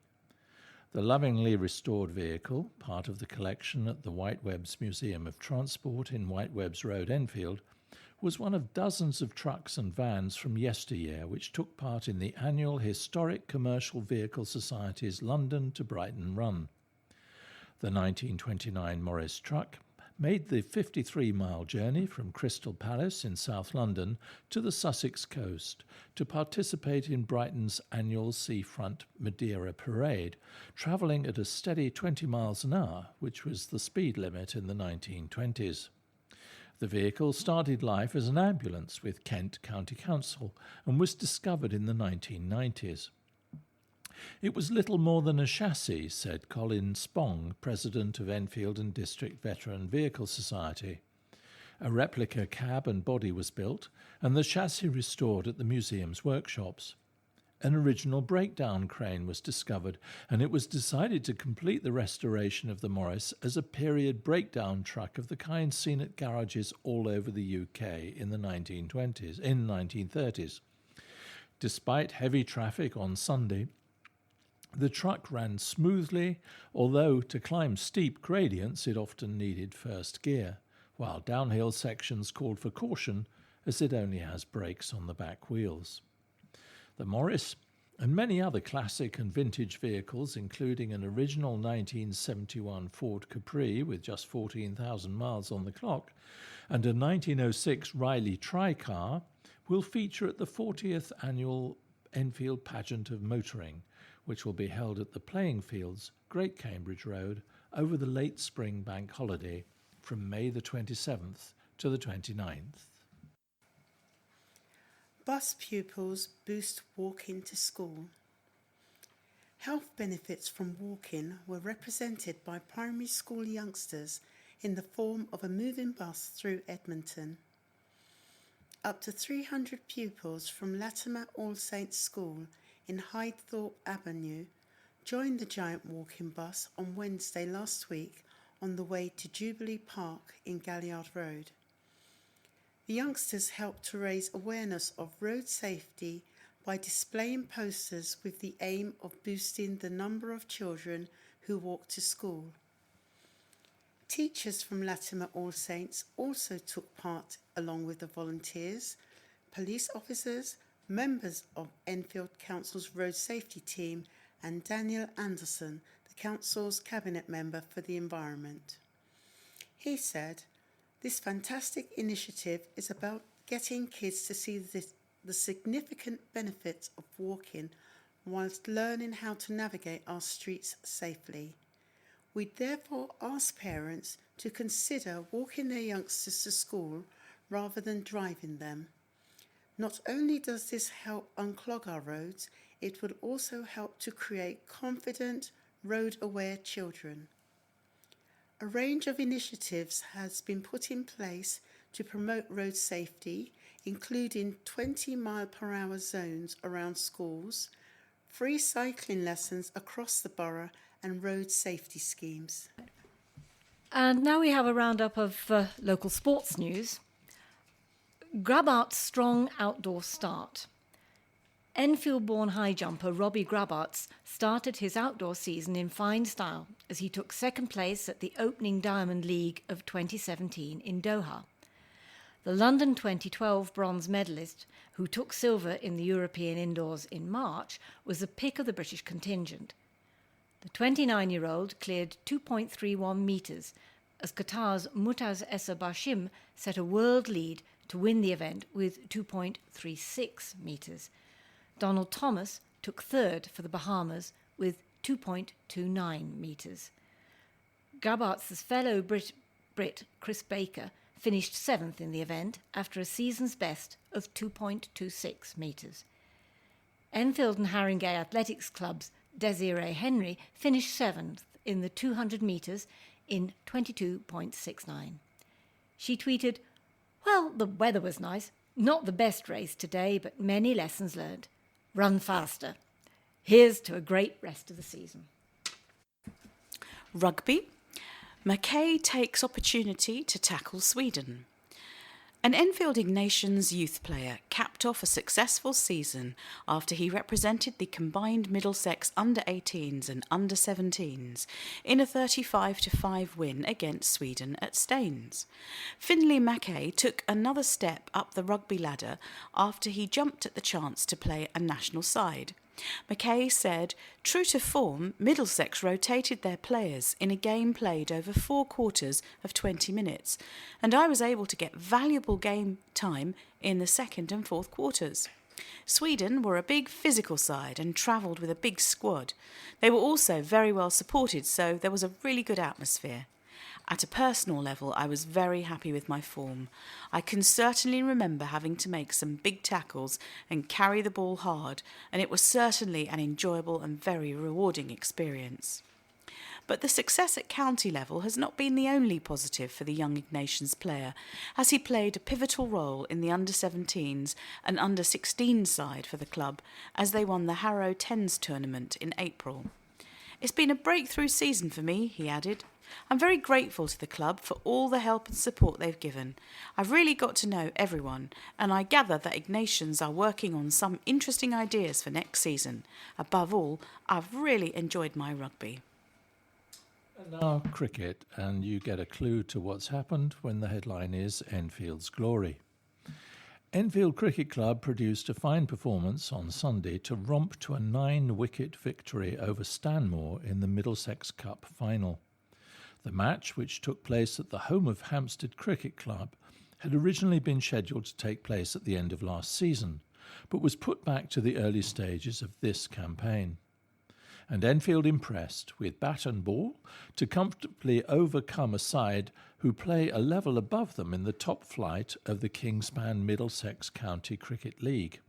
The lovingly restored vehicle, part of the collection at the Whitewebs Museum of Transport in Whitewebs Road, Enfield, was one of dozens of trucks and vans from yesteryear which took part in the annual Historic Commercial Vehicle Society's London to Brighton Run. The 1929 Morris truck made the 53-mile journey from Crystal Palace in South London to the Sussex coast to participate in Brighton's annual Seafront Madeira Parade, travelling at a steady 20 miles an hour, which was the speed limit in the 1920s. The vehicle started life as an ambulance with Kent County Council and was discovered in the 1990s. It was little more than a chassis, said Colin Spong, president of Enfield and District Veteran Vehicle Society. A replica cab and body was built, and the chassis restored at the museum's workshops. An original breakdown crane was discovered, and it was decided to complete the restoration of the Morris as a period breakdown truck of the kind seen at garages all over the UK in the 1930s. Despite heavy traffic on Sunday, the truck ran smoothly, although to climb steep gradients it often needed first gear, while downhill sections called for caution as it only has brakes on the back wheels. The Morris and many other classic and vintage vehicles, including an original 1971 Ford Capri with just 14,000 miles on the clock and a 1906 Riley Tri-Car, will feature at the 40th annual Enfield Pageant of Motoring, which will be held at the Playing Fields, Great Cambridge Road, over the late spring bank holiday from May the 27th to the 29th. Bus pupils boost walking to school. Health benefits from walking were represented by primary school youngsters in the form of a moving bus through Edmonton. Up to 300 pupils from Latimer All Saints School in Hytethorpe Avenue joined the giant walking bus on Wednesday last week on the way to Jubilee Park in Galliard Road. The youngsters helped to raise awareness of road safety by displaying posters with the aim of boosting the number of children who walk to school. Teachers from Latimer All Saints also took part along with the volunteers, police officers, members of Enfield Council's road safety team, and Daniel Anderson, the Council's cabinet member for the environment. He said, "This fantastic initiative is about getting kids to see the significant benefits of walking whilst learning how to navigate our streets safely. We therefore ask parents to consider walking their youngsters to school rather than driving them. Not only does this help unclog our roads, it will also help to create confident, road-aware children." A range of initiatives has been put in place to promote road safety, including 20-mile-per-hour zones around schools, free cycling lessons across the borough, and road safety schemes. And now we have a roundup of local sports news. Grabart's strong outdoor start. Enfield-born high jumper Robbie Grabarts started his outdoor season in fine style as he took second place at the opening Diamond League of 2017 in Doha. The London 2012 bronze medalist, who took silver in the European indoors in March, was the pick of the British contingent. The 29-year-old cleared 2.31 metres as Qatar's Mutaz Essa Bashim set a world lead to win the event with 2.36 metres. Donald Thomas took third for the Bahamas with 2.29 metres. Grabart's fellow Brit Chris Baker finished seventh in the event after a season's best of 2.26 metres. Enfield and Haringey Athletics Club's Desiree Henry finished seventh in the 200 metres in 22.69. She tweeted, "Well, the weather was nice. Not the best race today, but many lessons learned. Run faster. Here's to a great rest of the season." Rugby. Mackay takes opportunity to tackle Sweden. An Enfield Ignatians youth player capped off a successful season after he represented the combined Middlesex under-18s and under-17s in a 35-5 win against Sweden at Staines. Finlay Mackay took another step up the rugby ladder after he jumped at the chance to play a national side. Mackay said, "True to form, Middlesex rotated their players in a game played over 4 quarters of 20 minutes, and I was able to get valuable game time in the second and fourth quarters. Sweden were a big physical side and travelled with a big squad. They were also very well supported, so there was a really good atmosphere. At a personal level, I was very happy with my form. I can certainly remember having to make some big tackles and carry the ball hard, and it was certainly an enjoyable and very rewarding experience." But the success at county level has not been the only positive for the young Ignatians player, as he played a pivotal role in the under-17s and under-16 side for the club as they won the Harrow Tens tournament in April. "It's been a breakthrough season for me," he added. "I'm very grateful to the club for all the help and support they've given. I've really got to know everyone, and I gather that Ignatians are working on some interesting ideas for next season. Above all, I've really enjoyed my rugby." And now cricket, and you get a clue to what's happened when the headline is Enfield's Glory. Enfield Cricket Club produced a fine performance on Sunday to romp to a 9-wicket victory over Stanmore in the Middlesex Cup final. The match, which took place at the home of Hampstead Cricket Club, had originally been scheduled to take place at the end of last season, but was put back to the early stages of this campaign. And Enfield impressed with bat and ball to comfortably overcome a side who play a level above them in the top flight of the Kingspan Middlesex County Cricket League.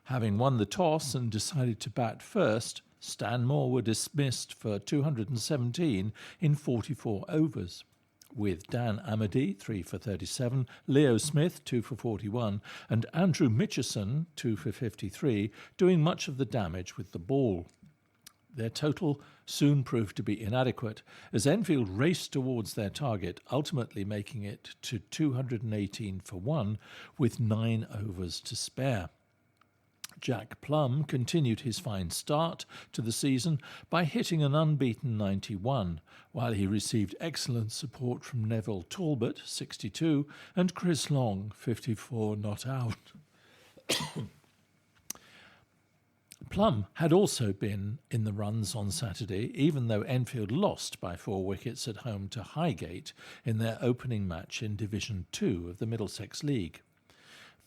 Having won the toss and decided to bat first, Stanmore were dismissed for 217 in 44 overs, with Dan Amady 3 for 37, Leo Smith 2 for 41 and Andrew Mitchison 2 for 53 doing much of the damage with the ball. Their total soon proved to be inadequate as Enfield raced towards their target, ultimately making it to 218 for 1 with 9 overs to spare. Jack Plum continued his fine start to the season by hitting an unbeaten 91, while he received excellent support from Neville Talbot, 62, and Chris Long, 54, not out. Plum had also been in the runs on Saturday, even though Enfield lost by 4 wickets at home to Highgate in their opening match in Division 2 of the Middlesex League.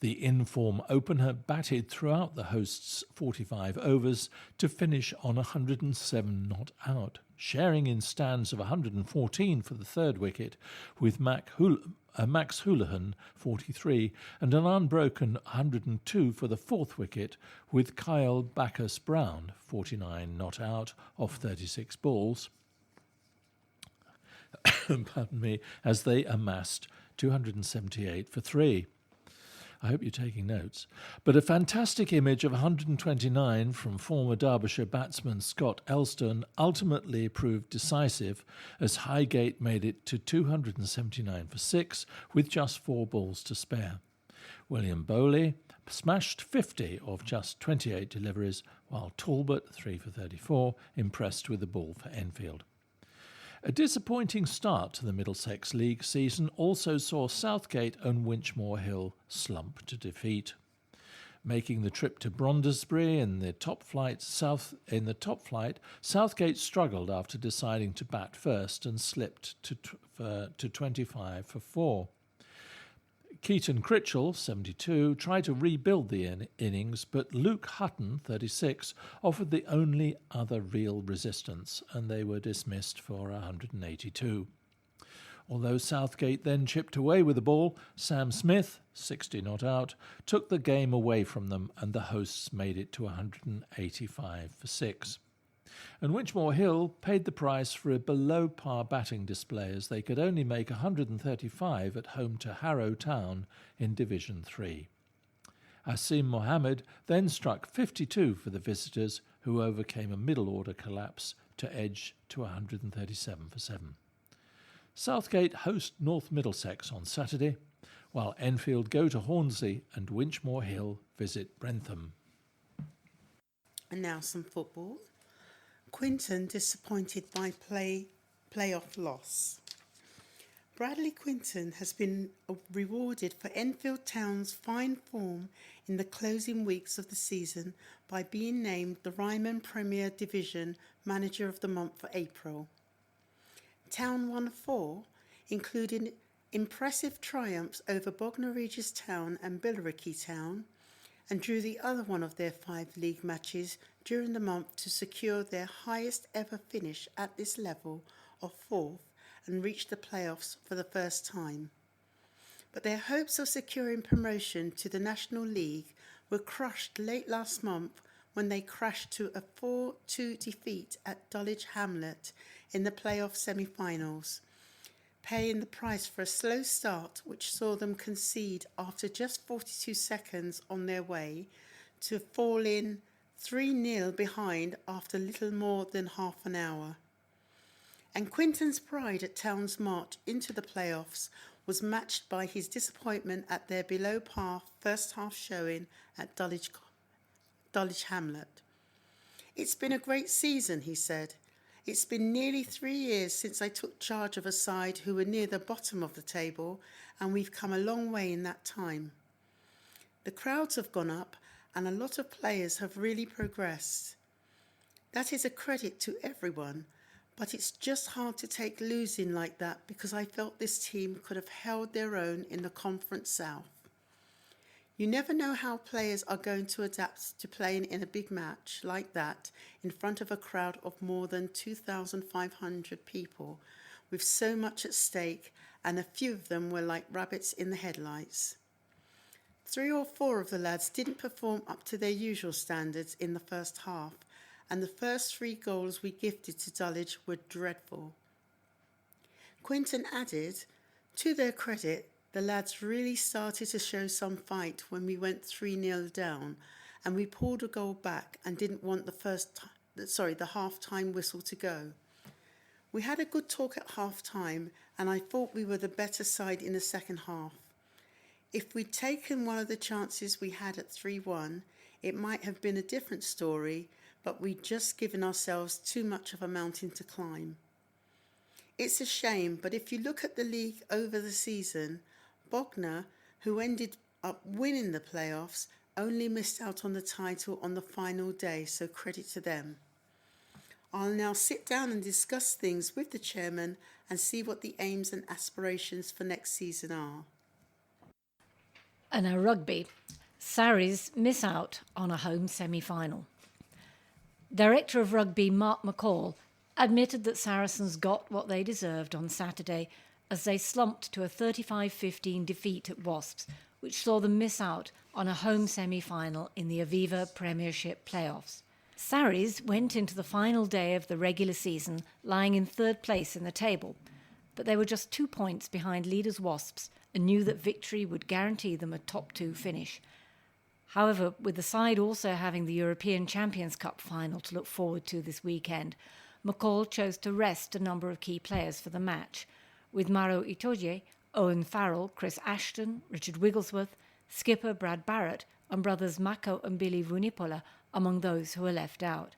The in-form opener batted throughout the hosts' 45 overs to finish on 107 not out, sharing in stands of 114 for the third wicket with Max Houlihan 43 and an unbroken 102 for the fourth wicket with Kyle Bacchus-Brown 49 not out off 36 balls. Pardon me, as they amassed 278 for 3. I hope you're taking notes. But a fantastic image of 129 from former Derbyshire batsman Scott Elston ultimately proved decisive as Highgate made it to 279 for 6 with just 4 balls to spare. William Bowley smashed 50 of just 28 deliveries, while Talbot, 3 for 34, impressed with the ball for Enfield. A disappointing start to the Middlesex League season also saw Southgate and Winchmore Hill slump to defeat. Making the trip to Brondesbury in the top flight, Southgate struggled after deciding to bat first and slipped to 25 for 4. Keaton Critchell, 72, tried to rebuild the innings, but Luke Hutton, 36, offered the only other real resistance, and they were dismissed for 182. Although Southgate then chipped away with the ball, Sam Smith, 60 not out, took the game away from them, and the hosts made it to 185 for 6. And Winchmore Hill paid the price for a below-par batting display as they could only make 135 at home to Harrow Town in Division 3. Asim Mohammed then struck 52 for the visitors, who overcame a middle-order collapse to edge to 137 for 7. Southgate host North Middlesex on Saturday, while Enfield go to Hornsey and Winchmore Hill visit Brentham. And now some football. Quinton disappointed by playoff loss. Bradley Quinton has been rewarded for Enfield Town's fine form in the closing weeks of the season by being named the Ryman Premier Division Manager of the Month for April. Town won 4, including impressive triumphs over Bognor Regis Town and Billericay Town, and drew the other one of their 5 league matches during the month to secure their highest ever finish at this level of 4th and reach the playoffs for the first time. But their hopes of securing promotion to the National League were crushed late last month when they crashed to a 4-2 defeat at Dulwich Hamlet in the playoff semi-finals, paying the price for a slow start which saw them concede after just 42 seconds on their way to fall in 3-0 behind after little more than half an hour. And Quinton's pride at Town's march into the playoffs was matched by his disappointment at their below-par first-half showing at Dulwich Hamlet. "It's been a great season," he said. "It's been nearly 3 years since I took charge of a side who were near the bottom of the table, and we've come a long way in that time. The crowds have gone up, and a lot of players have really progressed. That is a credit to everyone, but it's just hard to take losing like that because I felt this team could have held their own in the Conference South. You never know how players are going to adapt to playing in a big match like that in front of a crowd of more than 2,500 people, with so much at stake, and a few of them were like rabbits in the headlights. 3 or 4 of the lads didn't perform up to their usual standards in the first half, and the first 3 goals we gifted to Dulwich were dreadful." Quinton added, "To their credit, the lads really started to show some fight when we went 3-0 down, and we pulled a goal back and didn't want the half-time whistle to go. We had a good talk at half-time, and I thought we were the better side in the second half. If we'd taken one of the chances we had at 3-1, it might have been a different story, but we'd just given ourselves too much of a mountain to climb. It's a shame, but if you look at the league over the season, Bognor, who ended up winning the playoffs, only missed out on the title on the final day, so credit to them. I'll now sit down and discuss things with the chairman and see what the aims and aspirations for next season are. And now rugby. Sarries miss out on a home semi-final. Director of Rugby Mark McCall admitted that Saracens got what they deserved on Saturday as they slumped to a 35-15 defeat at Wasps, which saw them miss out on a home semi-final in the Aviva Premiership playoffs. Sarries went into the final day of the regular season lying in third place in the table, but they were just 2 points behind leaders Wasps and knew that victory would guarantee them a top 2 finish. However, with the side also having the European Champions Cup final to look forward to this weekend, McCall chose to rest a number of key players for the match, with Maro Itoje, Owen Farrell, Chris Ashton, Richard Wigglesworth, skipper Brad Barrett and brothers Mako and Billy Vunipola among those who were left out.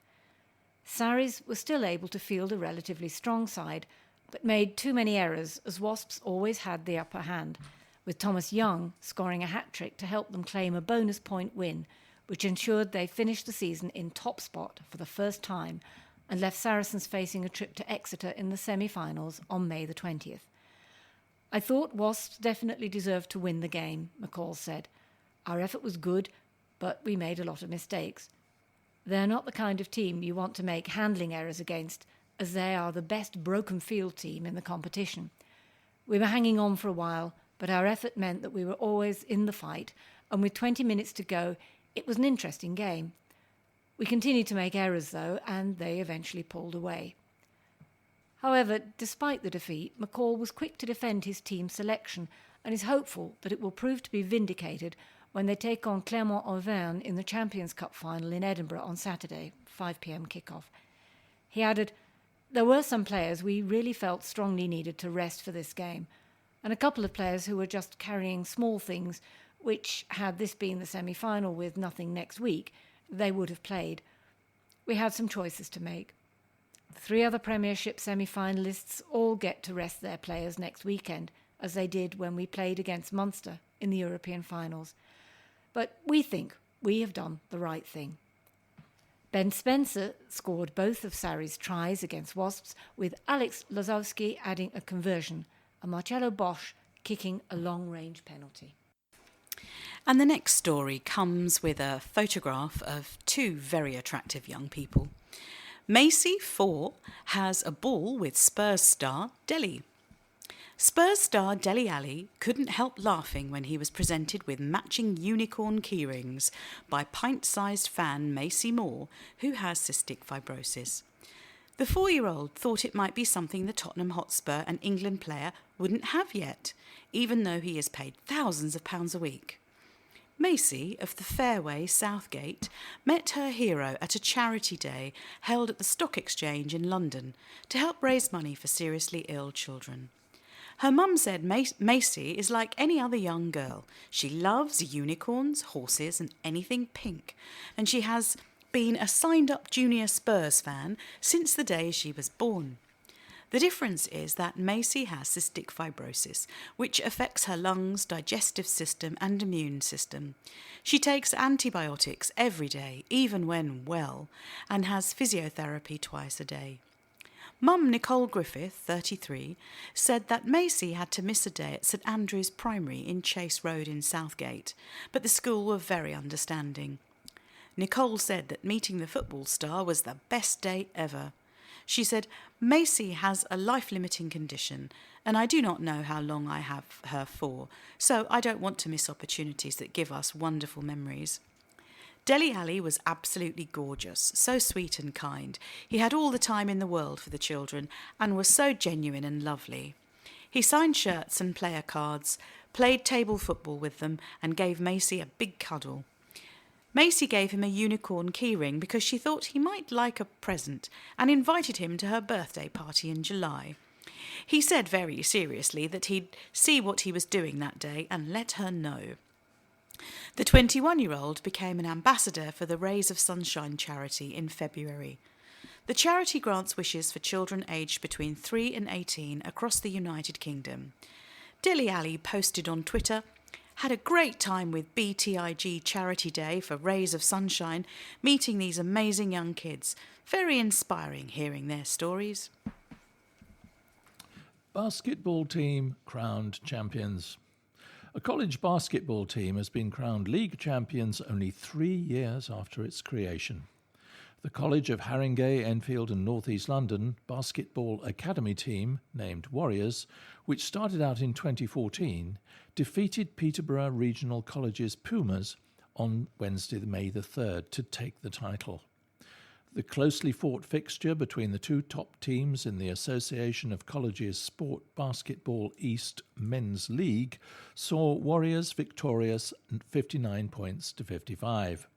Sarries were still able to field a relatively strong side, but made too many errors as Wasps always had the upper hand, with Thomas Young scoring a hat-trick to help them claim a bonus point win, which ensured they finished the season in top spot for the first time and left Saracens facing a trip to Exeter in the semi-finals on May the 20th. I thought Wasps definitely deserved to win the game, McCall said. Our effort was good, but we made a lot of mistakes. They're not the kind of team you want to make handling errors against, as they are the best broken field team in the competition. We were hanging on for a while, but our effort meant that we were always in the fight, and with 20 minutes to go, it was an interesting game. We continued to make errors, though, and they eventually pulled away. However, despite the defeat, McCall was quick to defend his team selection and is hopeful that it will prove to be vindicated when they take on Clermont-Auvergne in the Champions Cup final in Edinburgh on Saturday, 5 p.m. kickoff. He added, "There were some players we really felt strongly needed to rest for this game, and a couple of players who were just carrying small things, which, had this been the semi-final with nothing next week, they would have played. We had some choices to make. The 3 other Premiership semi-finalists all get to rest their players next weekend, as they did when we played against Munster in the European finals. But we think we have done the right thing." Ben Spencer scored both of Sarries' tries against Wasps, with Alex Lazowski adding a conversion and Marcello Bosch kicking a long-range penalty. And the next story comes with a photograph of 2 very attractive young people. Macy, 4, has a ball with Spurs star Dele. Spurs star Dele Alli couldn't help laughing when he was presented with matching unicorn keyrings by pint-sized fan Macy Moore, who has cystic fibrosis. The 4-year-old thought it might be something the Tottenham Hotspur and England player wouldn't have yet, even though he is paid thousands of pounds a week. Macy, of the Fairway, Southgate, met her hero at a charity day held at the Stock Exchange in London to help raise money for seriously ill children. Her mum said Macy is like any other young girl. She loves unicorns, horses and anything pink, and she has been a signed-up junior Spurs fan since the day she was born. The difference is that Macy has cystic fibrosis, which affects her lungs, digestive system and immune system. She takes antibiotics every day, even when well, and has physiotherapy twice a day. Mum Nicole Griffith, 33, said that Macy had to miss a day at St Andrew's Primary in Chase Road in Southgate, but the school were very understanding. Nicole said that meeting the football star was the best day ever. She said, "Macy has a life-limiting condition, and I do not know how long I have her for, so I don't want to miss opportunities that give us wonderful memories." Dele Alli was absolutely gorgeous, so sweet and kind. He had all the time in the world for the children and was so genuine and lovely. He signed shirts and player cards, played table football with them and gave Macy a big cuddle. Macy gave him a unicorn keyring because she thought he might like a present and invited him to her birthday party in July. He said very seriously that he'd see what he was doing that day and let her know. The 21-year-old became an ambassador for the Rays of Sunshine charity in February. The charity grants wishes for children aged between 3 and 18 across the United Kingdom. Dele Alli posted on Twitter, Had a great time with BTIG Charity Day for Rays of Sunshine, meeting these amazing young kids. Very inspiring hearing their stories. Basketball team crowned champions. A college basketball team has been crowned league champions only 3 years after its creation. The College of Haringey, Enfield and North East London basketball academy team, named Warriors, which started out in 2014, defeated Peterborough Regional College's Pumas on Wednesday, May the 3rd, to take the title. The closely fought fixture between the two top teams in the Association of Colleges Sport Basketball East Men's League saw Warriors victorious 59 points to 55.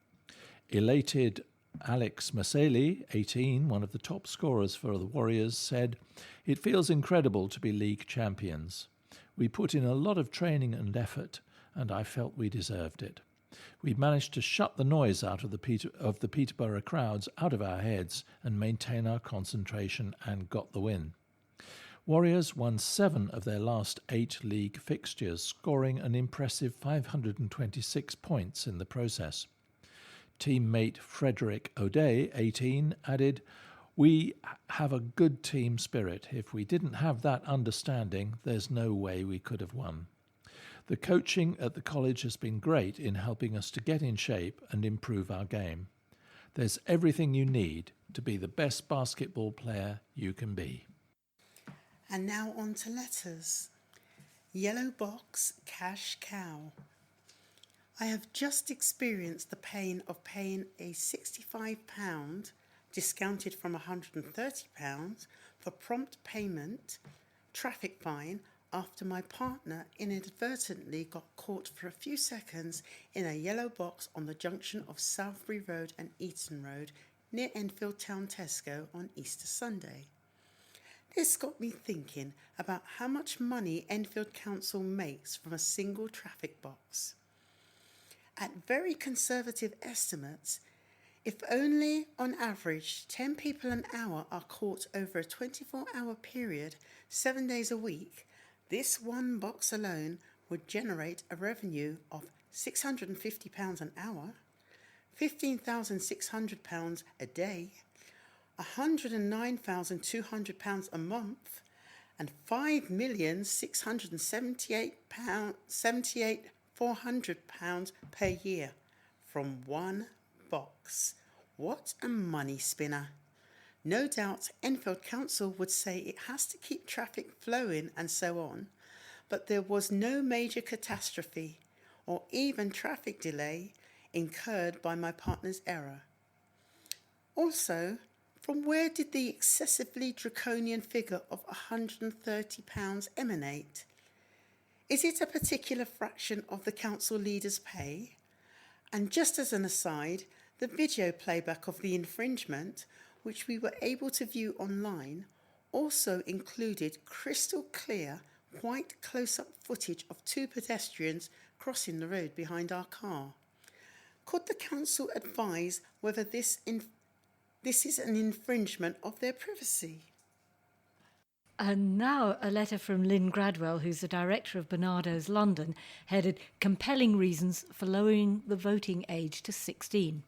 Elated Alex Maseli, 18, one of the top scorers for the Warriors, said, "It feels incredible to be league champions. We put in a lot of training and effort, and I felt we deserved it. We managed to shut the noise out of the Peterborough crowds out of our heads and maintain our concentration and got the win." Warriors won 7 of their last 8 league fixtures, scoring an impressive 526 points in the process. Teammate Frederick O'Day, 18, added, "We have a good team spirit. If we didn't have that understanding, there's no way we could have won. The coaching at the college has been great in helping us to get in shape and improve our game. There's everything you need to be the best basketball player you can be." And now on to letters. Yellow box, cash cow. I have just experienced the pain of paying a £65, discounted from £130, for prompt payment, traffic fine, after my partner inadvertently got caught for a few seconds in a yellow box on the junction of Southbury Road and Eaton Road near Enfield Town Tesco on Easter Sunday. This got me thinking about how much money Enfield Council makes from a single traffic box. At very conservative estimates, if only on average 10 people an hour are caught over a 24-hour period, 7 days a week, this one box alone would generate a revenue of £650 an hour, £15,600 a day, £109,200 a month, and £5,678,400 per year from one box. What a money spinner. No doubt Enfield Council would say it has to keep traffic flowing and so on, but there was no major catastrophe or even traffic delay incurred by my partner's error. Also, from where did the excessively draconian figure of £130 emanate? Is it a particular fraction of the council leader's pay? And just as an aside, the video playback of the infringement, which we were able to view online, also included crystal clear, quite close-up footage of 2 pedestrians crossing the road behind our car. Could the council advise whether this is an infringement of their privacy? And now a letter from Lynn Gradwell, who's the director of Barnardo's London, headed "Compelling Reasons for Lowering the Voting Age to 16.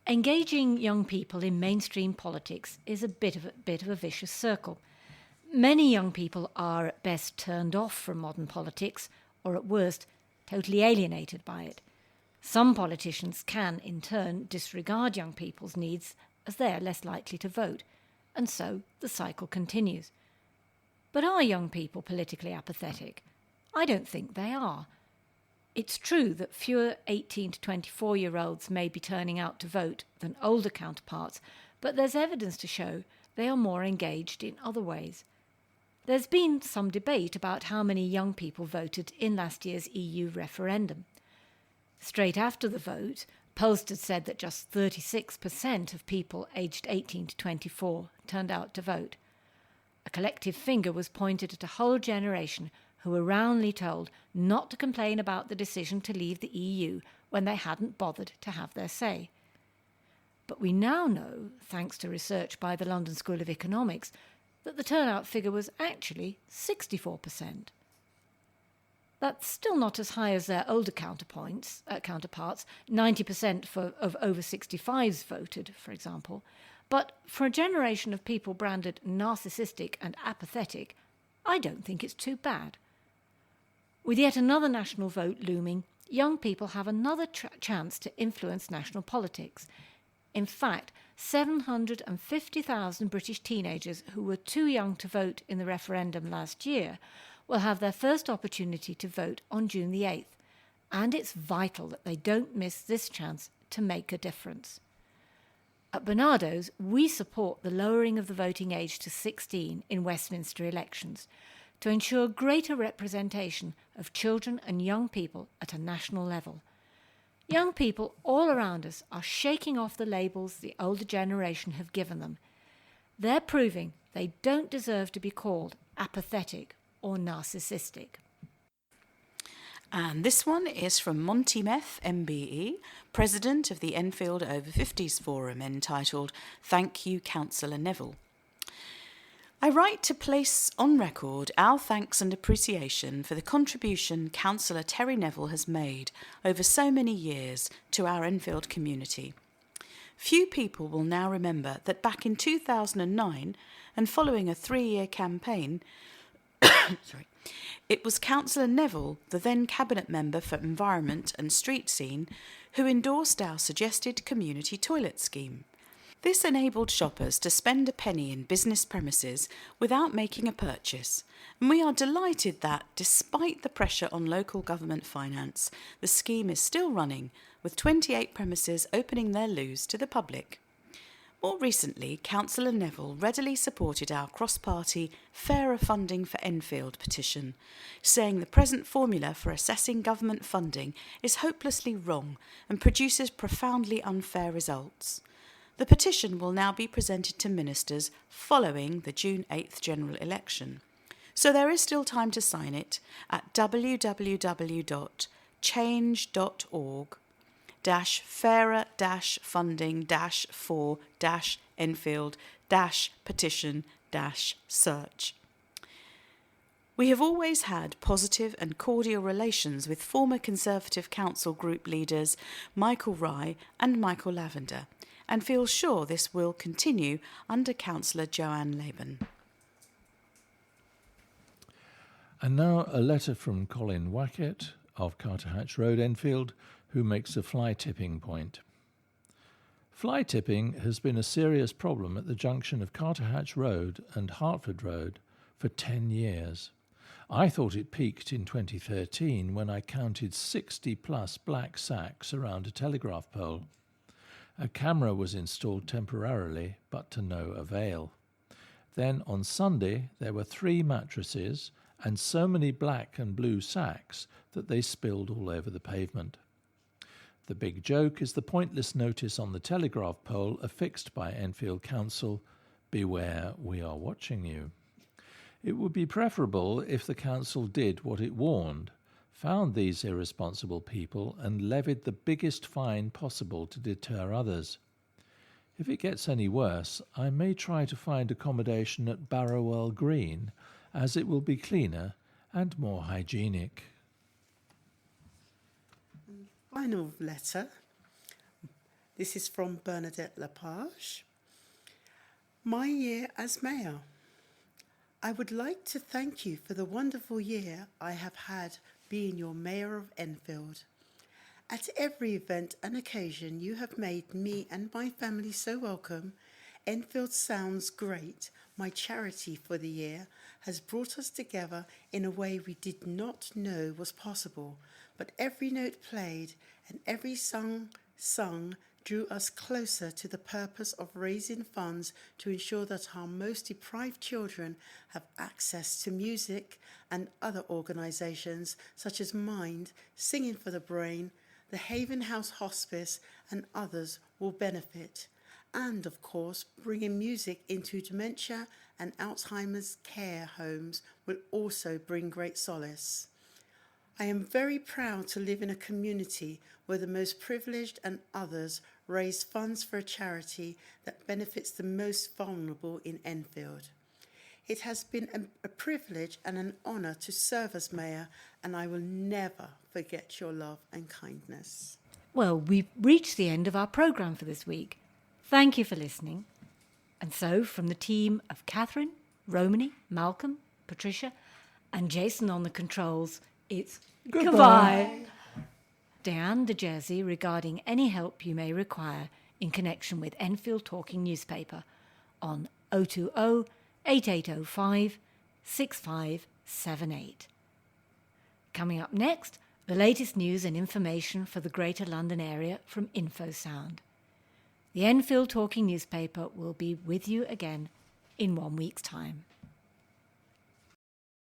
Engaging young people in mainstream politics is a bit of a vicious circle. Many young people are at best turned off from modern politics, or at worst, totally alienated by it. Some politicians can, in turn, disregard young people's needs as they are less likely to vote, and so the cycle continues. But are young people politically apathetic? I don't think they are. It's true that fewer 18 to 24-year-olds may be turning out to vote than older counterparts, but there's evidence to show they are more engaged in other ways. There's been some debate about how many young people voted in last year's EU referendum. Straight after the vote, pollsters said that just 36% of people aged 18 to 24 turned out to vote. A collective finger was pointed at a whole generation who were roundly told not to complain about the decision to leave the EU when they hadn't bothered to have their say. But we now know, thanks to research by the London School of Economics, that the turnout figure was actually 64%. That's still not as high as their older counterparts, 90% of over 65s voted, for example. But for a generation of people branded narcissistic and apathetic, I don't think it's too bad. With yet another national vote looming, young people have another chance to influence national politics. In fact, 750,000 British teenagers who were too young to vote in the referendum last year will have their first opportunity to vote on June the 8th, and it's vital that they don't miss this chance to make a difference. At Barnardo's, we support the lowering of the voting age to 16 in Westminster elections to ensure greater representation of children and young people at a national level. Young people all around us are shaking off the labels the older generation have given them. They're proving they don't deserve to be called apathetic or narcissistic. And this one is from Monty Meth, MBE, President of the Enfield Over 50s Forum, entitled Thank You, Councillor Neville. I write to place on record our thanks and appreciation for the contribution Councillor Terry Neville has made over so many years to our Enfield community. Few people will now remember that back in 2009, and following a 3-year campaign, it was Councillor Neville, the then Cabinet Member for Environment and Street Scene, who endorsed our suggested community toilet scheme. This enabled shoppers to spend a penny in business premises without making a purchase, and we are delighted that, despite the pressure on local government finance, the scheme is still running, with 28 premises opening their loos to the public. More recently, Councillor Neville readily supported our cross-party Fairer Funding for Enfield petition, saying the present formula for assessing government funding is hopelessly wrong and produces profoundly unfair results. The petition will now be presented to ministers following the June 8th general election. So there is still time to sign it at www.change.org/fairer-funding-for-enfield-petition-search. We have always had positive and cordial relations with former Conservative Council group leaders Michael Rye and Michael Lavender, and feel sure this will continue under Councillor Joanne Laban. And now a letter from Colin Wackett of Carterhatch Road, Enfield, who makes a fly tipping point. Fly tipping has been a serious problem at the junction of Carterhatch Road and Hertford Road for 10 years. I thought it peaked in 2013 when I counted 60+ black sacks around a telegraph pole. A camera was installed temporarily, but to no avail. Then on Sunday there were 3 mattresses and so many black and blue sacks that they spilled all over the pavement. The big joke is the pointless notice on the telegraph pole affixed by Enfield Council, "Beware, we are watching you." It would be preferable if the council did what it warned, found these irresponsible people and levied the biggest fine possible to deter others. If it gets any worse, I may try to find accommodation at Barrowell Green, as it will be cleaner and more hygienic. Final letter. This is from Bernadette Lepage. My year as mayor. I would like to thank you for the wonderful year I have had being your mayor of Enfield. At every event and occasion you have made me and my family so welcome. Enfield Sounds Great, my charity for the year, has brought us together in a way we did not know was possible, but every note played and every song sung drew us closer to the purpose of raising funds to ensure that our most deprived children have access to music, and other organisations such as Mind, Singing for the Brain, the Haven House Hospice and others will benefit. And of course, bringing music into dementia and Alzheimer's care homes will also bring great solace. I am very proud to live in a community where the most privileged and others raise funds for a charity that benefits the most vulnerable in Enfield. It has been a privilege and an honour to serve as Mayor, and I will never forget your love and kindness. Well, we've reached the end of our programme for this week. Thank you for listening. And so, from the team of Katherin, Romany, Malcolm, Patricia, and Jason on the controls, it's goodbye. Diane de Jersey regarding any help you may require in connection with Enfield Talking Newspaper on 020 8805 6578. Coming up next, the latest news and information for the Greater London area from InfoSound. The Enfield Talking Newspaper will be with you again in 1 week's time.